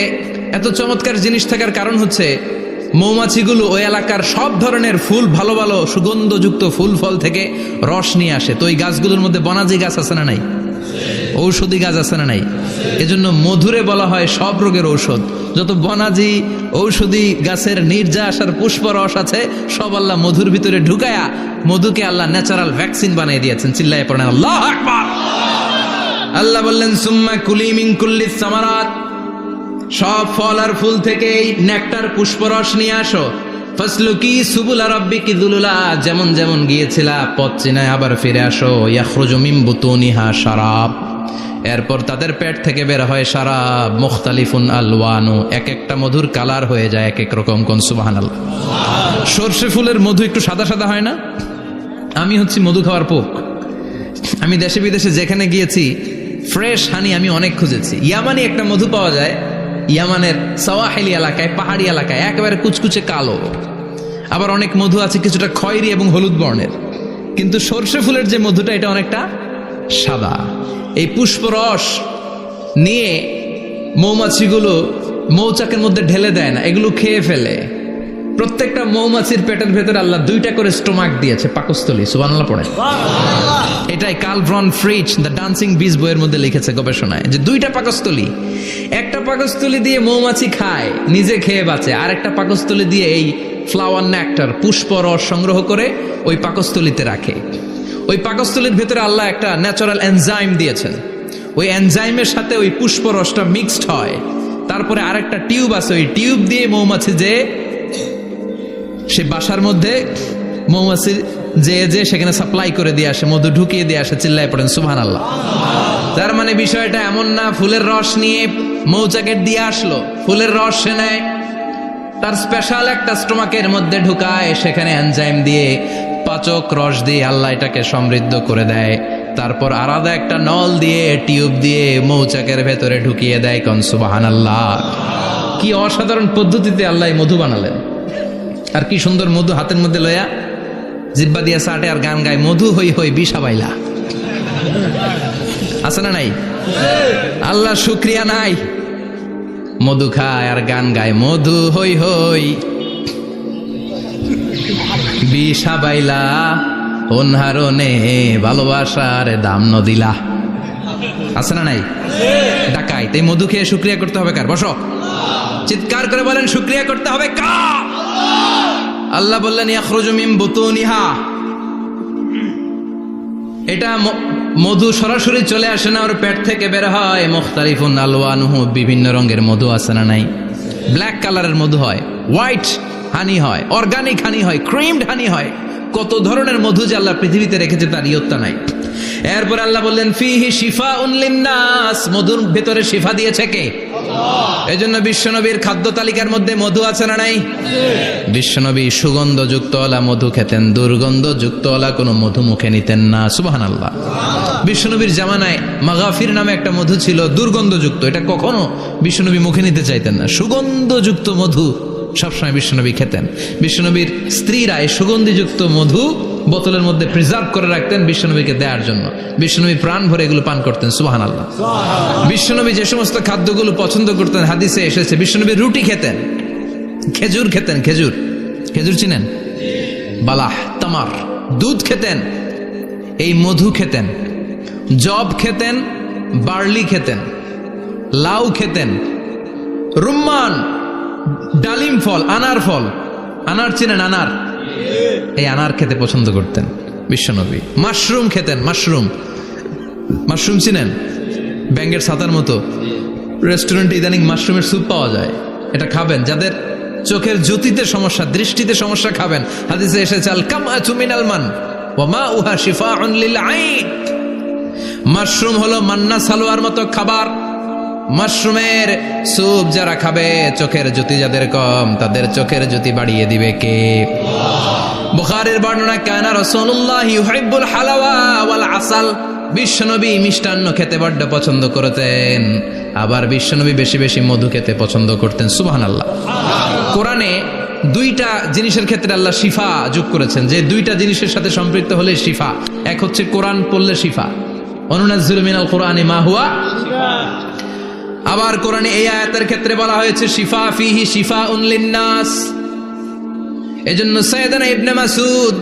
এত চমৎকার জিনিস থাকার কারণ হচ্ছে মৌমাছিগুলো ওই এলাকার সব ধরনের ফুল, ভালো ভালো সুগন্ধযুক্ত ফুল ফল থেকে রস নিয়ে আসে। তো ওই গাছগুলোর মধ্যে বনাজি গাছ আছে না নাই? ঔষধি গাছ আছে না নাই? এজন্য মধুরে বলা হয় সব রোগের ঔষধ। যত বনাজি ঔষধি গাছের নির্যাস আর পুষ্প রস আছে, সব আল্লাহ মধুর ভিতরে ঢুকায়া মধুকে আল্লাহ ন্যাচারাল ভ্যাকসিন বানিয়ে দিয়েছেন। চিল্লায়ে পড়েন আল্লাহু আকবার। আল্লাহ বললেন সুম্মা কুলি মিন কুল্লি সামারাত, সব ফল আর ফুল থেকে নেকটার পুষ্পরস নিয়ে আসো। ফাসলুকি সুবুলা রাব্বিকি যুলুলা, যেমন যেমন গিয়েছিলা পথ চিনায় আবার ফিরে আসো। ইয়াখরুজু মিন বুতুনিহা শারাব, এরপর তাদের পেট থেকে বের হয় শারাব। মুখতালিফুন আলওয়ানু, এক একটা মধুর কালার হয়ে যায় এক এক রকম। কোন সুবহানাল্লাহ। সরষে ফুলের মধু একটু সাদা সাদা হয় না? আমি হচ্ছি মধু খাওয়ার পোক। আমি দেশে বিদেশে যেখানে গিয়েছি ফ্রেশ হানি আমি অনেক খুঁজেছি। ইয়ামানি একটা মধু পাওয়া যায়, ইয়ামানের সাওয়াহিলি এলাকায়, পাহাড়ি এলাকায়, একেবারে কুচকুচে কালো। আবার অনেক মধু আছে কিছুটা খয়েরি এবং হলুদ বর্ণের। কিন্তু সরষে ফুলের যে মধুটা, এটা অনেকটা সাদা। এই পুষ্পরস নিয়ে মৌমাছিগুলো মৌচাকের মধ্যে ঢেলে দেয় না, এগুলো খেয়ে ফেলে। প্রত্যেকটা মৌমাছির পেটের ভেতরে আল্লাহ 2টা করে স্টোমাক দিয়েছে, পাকস্থলী। সুবহানাল্লাহ পড়ে। এটাই Karl von Frisch the dancing bees বইয়ের মধ্যে লিখেছে গবেষণায়, যে 2টা পাকস্থলী। একটা পাকস্থলী দিয়ে মৌমাছি খায়, নিজে খেয়ে বাঁচে। আর একটা পাকস্থলী দিয়ে এই ফ্লাওয়ার নেক্টার, পুষ্প রস সংগ্রহ করে ওই পাকস্থলীতে রাখে। ওই পাকস্থলীর ভেতরে আল্লাহ একটা ন্যাচারাল এনজাইম দিয়েছেন। ওই এনজাইমের সাথে ওই পুষ্প রসটা মিক্সড হয়। তারপরে আরেকটা টিউব আছে, ওই টিউব দিয়ে মৌমাছি যে সে বাসার মধ্যে মৌমাছি যে সেখানে সাপ্লাই করে দিয়ে আসে, মধু ঢুকিয়ে দিয়ে আসে। চিল্লায় পড়েন সুবহানাল্লাহ। তার মানে বিষয়টা এমন না ফুলের রস নিয়ে মৌচাকের দিয়ে আসলো, ফুলের রস সে নেয়, তার স্পেশাল একটা স্টোমাকের মধ্যে ঢুকায়, সেখানে এনজাইম দিয়ে পাচক রস দিয়ে আল্লাহ এটাকে সমৃদ্ধ করে দেয়। তারপর আলাদা একটা নল দিয়ে, টিউব দিয়ে মৌচাকের ভেতরে ঢুকিয়ে দেয়। কোন সুবহানাল্লাহ। কি অসাধারণ পদ্ধতিতে আল্লাহ মধু বানালেন। আর কি সুন্দর মধু হাতের মধ্যে লয়া জিব্বা দিয়া চাটে আর গান গায়, মধু হই হই বিষা বাইলা। আছে না নাই? আল্লাহ শুকরিয়া নাই? মধু খায় আর গান গায়, মধু হই হই বিষা বাইলা, অনহারণে ভালোবাসার দাম নদিলা। আছে না নাই? ডাকাই। তাই মধু খেয়ে শুকরিয়া করতে হবে কার? বসো, চিৎকার করে বলেন শুকরিয়া করতে হবে কার? আল্লাহ বললেন ইয়াখরুজু মিন বুতুনিহা, এটা মধু সরাসরি চলে আসে না, ওর পেট থেকে বের হয়। মুখতালিফুন আলওয়ানুহু, বিভিন্ন রঙের মধু আছে না নাই? ব্ল্যাক কালারের মধু হয়, হোয়াইট হানি হয়, অর্গানিক হানি হয়, ক্রিমড হানি হয়। কত ধরনের মধু যে আল্লাহ পৃথিবীতে রেখেছে তার ইয়ত্তা নাই। এরপর আল্লাহ বললেন ফিহি শিফাউন লিন্নাস, মধুর ভেতরে শিফা দিয়েছে কে? এই জন্য বিশ্বনবীর খাদ্য তালিকার মধ্যে মধু আছে না নাই? বিশ্বনবী সুগন্ধযুক্তওয়ালা মধু খেতেন, দুর্গন্ধযুক্তওয়ালা কোনো মধু মুখে নিতেন না। সুবহানাল্লাহ। বিশ্বনবীর জামানায় মাগাফির নামে একটা মধু ছিল, দুর্গন্ধযুক্ত, এটা কখনো বিশ্বনবী মুখে নিতে চাইতেন না। সুগন্ধযুক্ত মধু সবসময় বিশ্বনবী খেতেন। বিশ্বনবীর স্ত্রীরা এই সুগন্ধিযুক্ত মধু বোতলের মধ্যে প্রিজার্ভ করে রাখতেন বিশ্বনবীকে দেওয়ার জন্য। বিশ্বনবী প্রাণ ভরে এগুলো পান করতেন। সুবহানাল্লাহ। বিশ্বনবী যে সমস্ত খাদ্যগুলো পছন্দ করতেন হাদিসে এসেছে, বিশ্বনবী রুটি খেতেন, খেজুর খেতেন, খেজুর, খেজুর চিনেন? বালাহ, তামার, দুধ খেতেন, এই মধু খেতেন, জব খেতেন, বার্লি খেতেন, লাউ খেতেন, রুম্মান, ডালিম ফল, আনার ফল, আনার চিনেন? আনার, এই আনার খেতে পছন্দ করতেন বিশ্বনবী। মাশরুম খেতেন, মাশরুম, মাশরুম চিনেন? ব্যাঙের ছাতার মতো। রেস্টুরেন্টে ইদানিং মাশরুমের স্যুপ পাওয়া যায়, এটা খাবেন। যাদের চোখের জ্যোতিতে সমস্যা, দৃষ্টিতে সমস্যা, খাবেন। হাদিসে এসেছে আল কামআতু মিনাল মান ওয়া মাউহা শিফাউন লিল আইন। মাশরুম হলো মান্না সালোয়ার মতো খাবার। মাশরুমের স্যুপ যারা খাবে, চোখের জ্যোতি যাদের কম, তাদের চোখের জ্যোতি বাড়িয়ে দিবে কে? বুখারীর বর্ণনা, কানা রাসূলুল্লাহ ইউহিব্বুল হালাওয়া ওয়াল আসাল। বিশ্বনবী মিষ্টান্ন খেতে বড্ড পছন্দ করতেন, আবার বিশ্বনবী বেশি বেশি মধু খেতে পছন্দ করতেন। সুবহানাল্লাহ। কোরআনে দুইটা জিনিসের ক্ষেত্রে আল্লাহ শিফা যোগ করেছেন, যে দুইটা জিনিসের সাথে সম্পৃক্ত হলে শিফা। এক হচ্ছে কোরআন পড়লে শিফা, অনুনাজ্জিলু মিনাল কোরআনি মা হুয়া। আবার কোরআনে এই আয়াতের ক্ষেত্রে বলা হয়েছে শিফা ফিহি শিফাউন লিন্নাস। এজন্য সাইয়েদনা ইবনে মাসউদ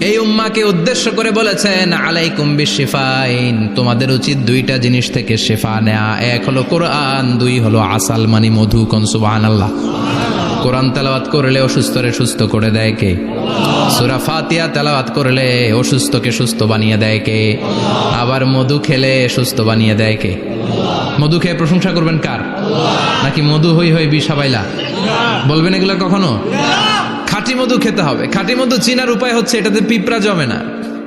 এই উম্মাকে উদ্দেশ্য করে বলেছেন, আলাইকুম বিশিফাইন, তোমাদের উচিত দুইটা জিনিস থেকে শিফা নেয়া। এক হলো কোরআন, দুই হলো আসাল মানে মধু। কোন সুবহানাল্লাহ। কোরআন তেলাওয়াত করলে অসুস্থরে সুস্থ করে দেয় কে? সূরা ফাতিহা তেলাওয়াত করলে অসুস্থকে সুস্থ বানিয়ে দেয় কে? আবার মধু খেলে সুস্থ বানিয়ে দেয় কে? মধু খেয়ে প্রশংসা করবেন কার? নাকি মধু হই হই বিষাবাইলা বলবেন এগুলো কখনো? খাঁটি মধু খেতে হবে। খাঁটি মধু চিনার উপায় হচ্ছে, এটাতে পিঁপড়া জমে না,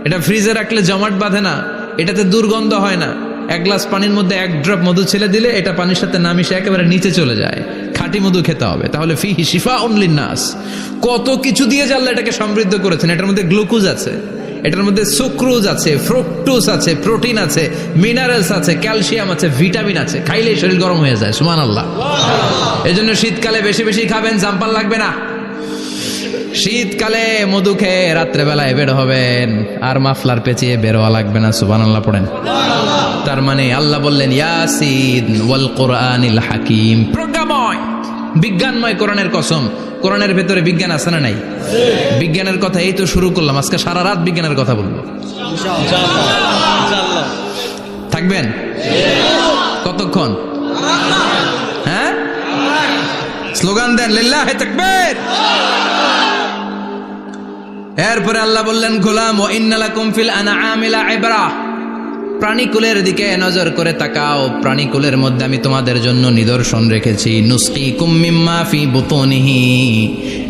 এটা ফ্রিজে রাখলে জমাট বাঁধে না, এটাতে দুর্গন্ধ হয় না। এক গ্লাস পানির মধ্যে এক ড্রপ মধু ছেলে দিলে এটা পানির সাথে না মিশে একেবারে নিচে চলে যায়। খাঁটি মধু খেতে হবে। তাহলে ফিহি শিফাউন লিন্নাস। কত কিছু দিয়ে আল্লাহ এটাকে সমৃদ্ধ করেছেন। এটার মধ্যে গ্লুকোজ আছে, এটার মধ্যে সুক্রোজ আছে, ফ্রুক্টোজ আছে, প্রোটিন আছে, মিনারেলস আছে, ক্যালসিয়াম আছে, ভিটামিন আছে। খাইলেই শরীর গরম হয়ে যায়। সুবহানাল্লাহ। এজন্য শীতকালে বেশি বেশি খাবেন, জাম্পার লাগবে না। শীতকালে মধু খেয়ে রাত্রেবেলায় বের হবেন, আর মাফলার পেঁচিয়ে বেরোয়া লাগবে না। সুবহানাল্লাহ পড়েন। তার মানে আল্লাহ বললেন ইয়াসিন ওয়াল কোরআনিল হাকিম, প্রজ্ঞাময়, বিজ্ঞানময় কোরআনের কসম। কোরআনের ভেতরে বিজ্ঞান আছে না নাই? বিজ্ঞানের কথা এই তো শুরু করলাম, আজকে সারা রাত বিজ্ঞানের কথা বলবো। থাকবেন কতক্ষণ? হ্যাঁ, স্লোগান দেন লিল্লাহি তাকবীর। এরপরে আল্লাহ বললেন, গোলাম ওয়া ইন্না লাকুম ফিল আনআমি লাইবরা, প্রাণীকুলের দিকে নজর করে তাকাও। প্রাণীকুলের মধ্যে আমি তোমাদের জন্য নিদর্শন রেখেছি। নুসকিকুম মিম্মা ফি বুতুনিহি,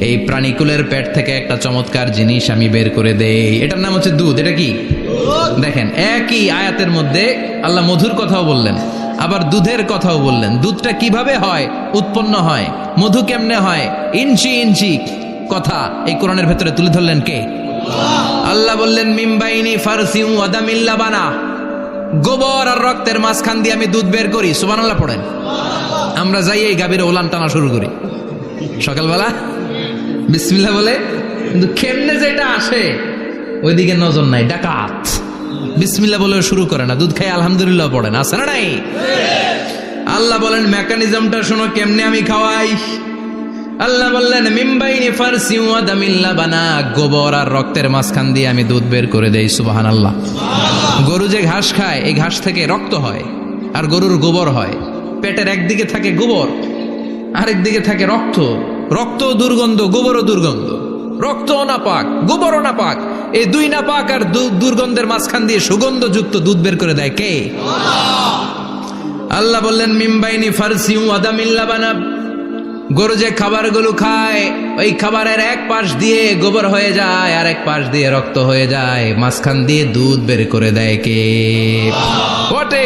এই প্রাণীকুলের পেট থেকে একটা চমৎকার জিনিস আমি বের করে দেই, এটার নাম হচ্ছে দুধ। এটা কি? দেখেন, একই আয়াতের মধ্যে আল্লাহ মধুর কথাও বললেন, আবার দুধের কথাও বললেন। দুধটা কিভাবে হয়, উৎপন্ন হয়, মধু কেমনে হয়, ইঞ্চি ইঞ্চি কথা এই কোরআনের ভেতরে তুলে ধরলেন কে? আল্লাহ বললেন, মিমবাইনি ফারসি ওয়া দামিল লাবানা, গোবর আর রক্তের মাঝখান দিয়ে আমি দুধ বের করি। সুবহানাল্লাহ পড়েন। আমরা যাই এই গাভীর ওলান টানা শুরু করি সকালবেলা বিসমিল্লাহ বলে, কিন্তু কেমনে যেটা আসে ওইদিকে নজর নাই। ডাকাত বিসমিল্লাহ বলে শুরু করে না, দুধ খাই আলহামদুলিল্লাহ পড়েন, আছে না নাই? আল্লাহ বলেন মেকানিজমটা শোনো কেমনে আমি খাওয়াই। আল্লাহ বললেন, মিমবাইনি ফারসি ওয়া দামিল লাবানা, গোবর আর রক্তের মাঝখান দিয়ে আমি দুধ বের করে দেই। সুবহানাল্লাহ। গরু যে ঘাস খায়, এই ঘাস থেকে রক্ত হয় আর গরুর গোবর হয়। পেটের একদিকে থাকে গোবর, আরেক দিকে থাকে রক্ত। রক্ত দুর্গন্ধ, গোবরও দুর্গন্ধ। রক্ত নাপাক, গোবরও নাপাক। এই দুই নাপাক আর দুর্গন্ধের মাঝখান দিয়ে সুগন্ধযুক্ত দুধ বের করে দেয় কে? আল্লাহ বললেন, মিমবাইনি ফারসি ওয়া দামিল লাবানা, গরু যে খাবারগুলো খায় ওই খাবারের এক পাশ দিয়ে গোবর হয়ে যায় আর এক পাশ দিয়ে রক্ত হয়ে যায়, মাঝখান দিয়ে দুধ বের করে দেয় কে? What a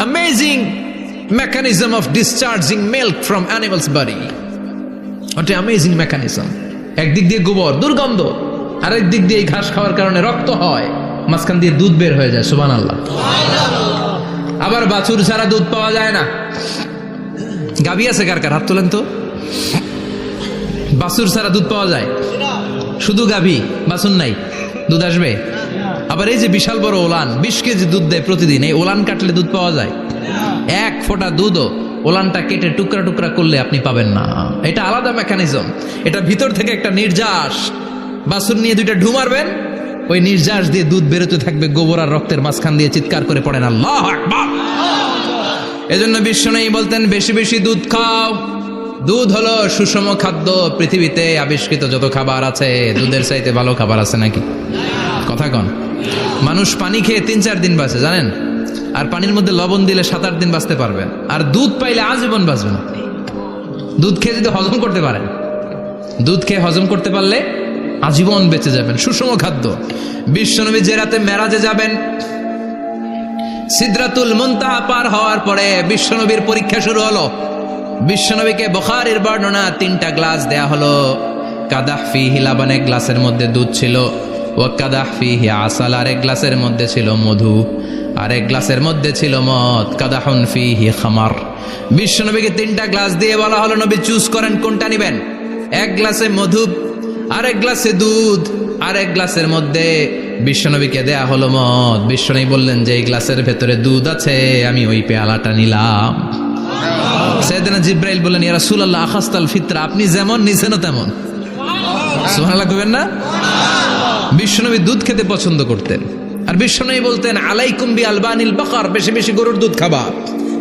amazing mechanism of discharging milk from animal's body. What an amazing mechanism. একদিক দিয়ে গোবর দুর্গন্ধ, আরেক দিক দিয়ে এই ঘাস খাওয়ার কারণে রক্ত হয়, মাঝখান দিয়ে দুধ বের হয়ে যায়। সুবহানাল্লাহ। আবার বাছুর ছাড়া দুধ পাওয়া যায় না। গাভী আছে কার কার? হাত তোলেন তো। বাছুর ছাড়া দুধ পাওয়া যায়? শুধু গাভী, বাছুর নাই, দুধ আসবে? আবার এই যে বিশাল বড় ওলান, 20 কেজি দুধ দেয় প্রতিদিন, এই ওলান কাটলে দুধ পাওয়া যায়? এক ফোঁটা দুধও ওলানটা কেটে টুকরা টুকরা করলে আপনি পাবেন না। এটা আলাদা মেকানিজম। এটা ভিতর থেকে একটা নির্যাস। বাছুর নিয়ে 2টা ঢু মারবেন, ওই নির্যাস দিয়ে দুধ বেরোতে থাকবে, গোবর আর রক্তের মাঝখান দিয়ে চিৎকার করে পড়েন আল্লাহু আকবার। এজন্য বিশ্বনবী বলতেন বেশি বেশি দুধ খাও। দুধ হলো সুষম খাদ্য। পৃথিবীতে আবিষ্কৃত যত খাবার আছে, দুধের চাইতে ভালো খাবার আছে নাকি? কথা কন। মানুষ পানি খেয়ে 3-4 দিন বাঁচে জানেন, আর পানির মধ্যে লবণ দিলে 7-8 দিন বাঁচতে পারবেন। আর দুধ পাইলে আজীবন বাঁচবেন আপনি। দুধ খেয়ে যদি হজম করতে পারেন, দুধ খেয়ে হজম করতে পারলে আজীবন বেঁচে যাবেন। সুষম খাদ্য। বিশ্বনবী যে রাতে মেরাজে যাবেন, সিদরাতুল মুনতাহা পার হওয়ার পরে বিশ্বনবীর পরীক্ষা শুরু হলো। বিশ্বনবীকে বুখারীর বর্ণনা 3টা গ্লাস দেয়া হলো। কাদাহ ফিহি লাবান, এক গ্লাসের মধ্যে দুধ ছিল। ওয়া কাদাহ ফিহি আসাল, আর এক গ্লাসের মধ্যে ছিল মধু। আর এক গ্লাসের মধ্যে ছিল মদ। কাদাহুন ফিহি খামার। বিশ্বনবীকে 3টা গ্লাস দিয়ে বলা হলো নবী চুজ করেন কোনটা নেবেন। এক গ্লাসে মধু, আর এক গ্লাসে দুধ, আর এক গ্লাসের মধ্যে বিশ্বনবীকে দেয়া হলো মদ। বিশ্বনবী বললেন যে এই গ্লাসের ভেতরে দুধ আছে, আমি ওই পেয়ালাটা নিলাম। সাইয়েদনা জিবরাইল বললেন ইয়া রাসূলুল্লাহ আখাস্তাল ফিতরা, আপনি যেমন নিছেন তেমন। সুবহানাল্লাহ কইবেন না? বিশ্বনবী দুধ খেতে পছন্দ করতেন। আর বিশ্বনবী বলতেন আলাইকুম বি আলবানিল বাকার, বেশি বেশি গরুর দুধ খাবা।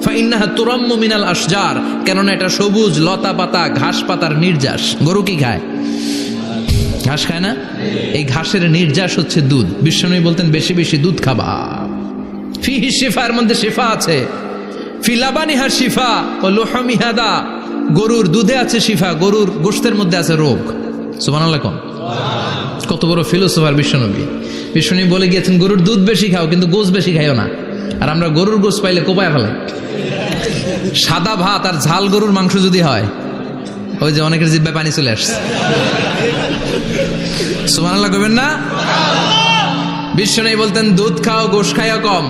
ফাইন্নাহা তুরাম্মু মিনাল আশজার, কেননা এটা সবুজ লতা পাতা ঘাস পাতার নির্যাস। গরু কি খায়? ঘাস খায় না? এই ঘাসের নির্যাস হচ্ছে দুধ। বিশ্বনবী বলতেন বেশি বেশি দুধ খাবা। ফিহি শিফা, এর মধ্যে শিফা আছে। ফি লাবানিহা শিফা ও লুহমিহা দা, গরুর দুধে আছে শিফা, গরুর গোশতের মধ্যে আছে রোগ। সুবহানাল্লাহ কোন। কত বড় ফিলোসফার বিশ্বনবী। বিশ্বনবী বলে গিয়েছেন গরুর দুধ বেশি খাও, কিন্তু গোশ বেশি খাইও না। আর আমরা গরুর গোশ পাইলে কোপায় ফেলাই। সাদা ভাত আর ঝাল গরুর মাংস যদি হয়, ওই যে অনেকের জিহ্বায় পানি চলে আসছে। সুবহানাল্লাহ কইবেন না? বিশ্বনবী বলতেন দুধ খাও, গোশ খাইও কম।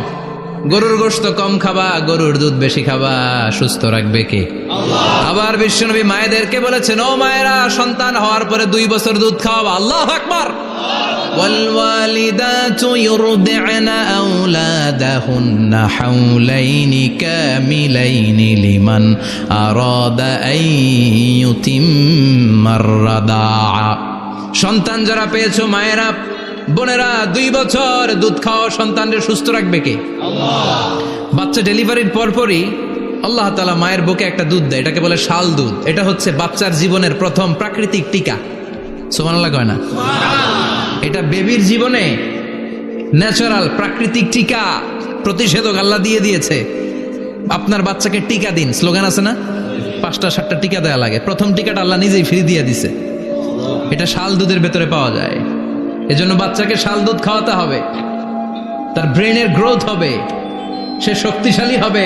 গরুর গোশত কম খাবা, গরুর দুধ বেশি খাবা। সুস্থ রাখবে কে? আল্লাহ। আবার বিশ্বনবী মায়েদেরকে বলেছেন ও মায়েরা, সন্তান হওয়ার পরে 2 বছর দুধ খাওয়াবা। আল্লাহু আকবার। والوالدات يرضعن أولادهن حولين كاملين لمن أراد أن يتم الرضاعة। সন্তান যারা পেয়েছো মায়েরা, বোনেরা, 2 বছর দুধ খাওয়া সন্তানদের সুস্থ রাখবে কে? আল্লাহ। বাচ্চা ডেলিভারির পরপরই আল্লাহ তাআলা মায়ের বুকে একটা দুধ দেয়, এটাকে বলে শাল দুধ। এটা হচ্ছে বাচ্চার জীবনের প্রথম প্রাকৃতিক টিকা। সুবহানাল্লাহ কয় না? এটা বেবির জীবনে ন্যাচারাল প্রাকৃতিক টিকা, প্রতিষেধক আল্লাহ দিয়ে দিয়েছে। আপনার বাচ্চাকে টিকা দিন, স্লোগান আছে না? 5টা-7টা টিকা দেয়া লাগে। প্রথম টিকাটা আল্লাহ নিজেই ফ্রি দিয়ে দিছে। এটা শাল দুধের ভেতরে পাওয়া যায়। এজন্য বাচ্চাকে শাল দুধ খাওয়াতে হবে। তার ব্রেনের গ্রোথ হবে, সে শক্তিশালী হবে,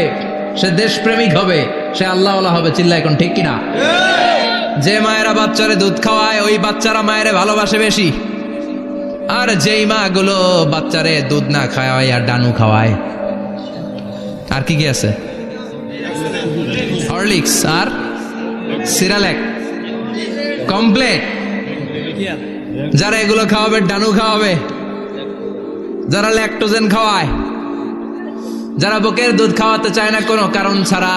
সে দেশপ্রেমিক হবে, সে আল্লাহওয়ালা হবে। চিল্লায় এখন ঠিক কিনা? যে মায়েরা বাচ্চারে দুধ খাওয়ায়, ওই বাচ্চারা মায়েরে ভালোবাসে বেশি। আর যেই মা গুলো বাচ্চারে দুধ না খাওয়ায় আর ডানু খাওয়ায়, আর কি কি আছে? হরলিক্স আর সিরালেক, কমপ্লেট। যারা এগুলো খাওয়াবে, ডানু খাওয়াবে, যারা ল্যাকটোজেন খাওয়ায়, যারা বুকের দুধ খাওয়াতে চায় না কোনো কারণ ছাড়া,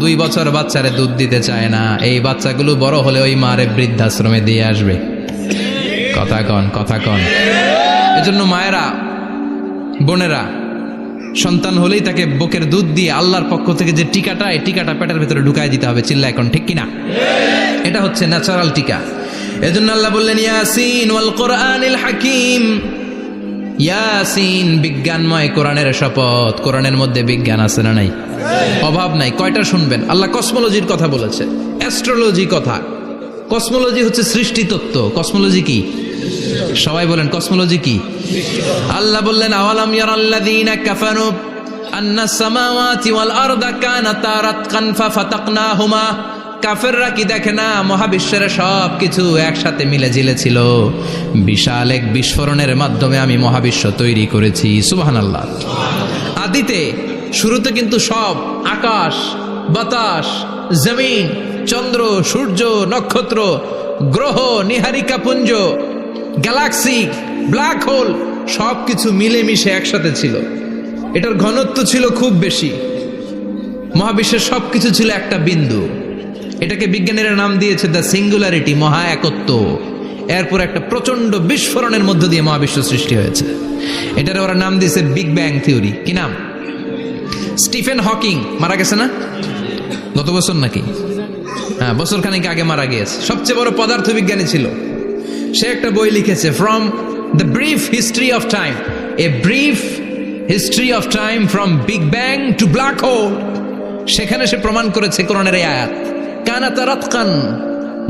2 বছর বাচ্চারে দুধ দিতে চায় না, এই বাচ্চাগুলো বড় হলে ওই মারে বৃদ্ধাশ্রমে দিয়ে আসবে। কথা কন, কথা কন। এজন্য মায়েরা, বোনেরা, সন্তান হলেই তাকে বুকের দুধ দিয়ে আল্লাহর পক্ষ থেকে যে টিকাটা, এই টিকাটা পেটের ভিতরে ঢুকাই দিতে হবে। চিল্লা এখন ঠিক কিনা? এটা হচ্ছে ন্যাচারাল টিকা। এজন্য আল্লাহ বললেন ইয়াসিন ওয়াল কোরআনিল হাকিম। ইয়াসিন, বিজ্ঞানময় কোরআনের শপথ। কোরআনের মধ্যে বিজ্ঞান আছে না নাই? অভাব নাই। কয়টা শুনবেন? আল্লাহ কসমোলজির কথা বলেছে, অ্যাস্ট্রোলজি কথা। কসমোলজি হচ্ছে সৃষ্টি তত্ত্ব। কসমোলজি কি? সবাই বলেন কসমোলজি কি? আল্লাহ বললেন আওয়ালাম ইয়ারাল্লাযীনা কাফারু আন্নাস সামাওয়াতি ওয়াল আরদা কানাতা রাতকান ফাফাতাকনাহুমা। কাফেররা কি দেখে না মহাবিশ্বের সব কিছু একসাথে মিলে ঝিলে ছিল, বিশাল এক বিস্ফোরণের মাধ্যমে আমি মহাবিশ্ব তৈরি করেছি। সুবহানাল্লাহ। আদিতে শুরুতে কিন্তু সব আকাশ, বাতাস, জমিন, চন্দ্র, সূর্য, নক্ষত্র, গ্রহ, নীহারিকা পুঞ্জ, গ্যালাক্সি, ব্ল্যাক হোল সবকিছু মিলেমিশে একসাথে ছিল। এটার ঘনত্ব ছিল খুব বেশি। মহাবিশ্বের সবকিছু ছিল একটা বিন্দু। এটাকে বিজ্ঞানীরা নাম দিয়েছে দ্য সিঙ্গুলারিটি, মহা একত্ব। এরপর একটা প্রচন্ড বিস্ফোরণের মধ্য দিয়ে মহাবিশ্ব সৃষ্টি হয়েছে। এটার ওরা নাম দিয়েছে বিগ ব্যাং থিওরি। কি নাম? স্টিফেন হকিং মারা গেছে না গত বছর নাকি? হ্যাঁ, বছর খানিক আগে মারা গিয়েছে। সবচেয়ে বড় পদার্থবিজ্ঞানী ছিল। সে একটা বই লিখেছে, from the brief history of time, a brief history of time from big bang two black hole. সেখানে সে প্রমাণ করেছে কোরআনের এই আয়াত, কানাতা রাতকান,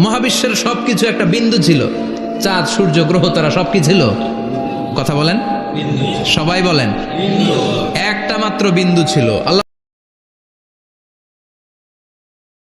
মহাবিশ্বের সবকিছু একটা বিন্দু ছিল। চাঁদ, সূর্য, গ্রহ, তারা সব কি ছিল? কথা বলেন, সবাই বলেন। একটা মাত্র বিন্দু ছিল। আল্লাহ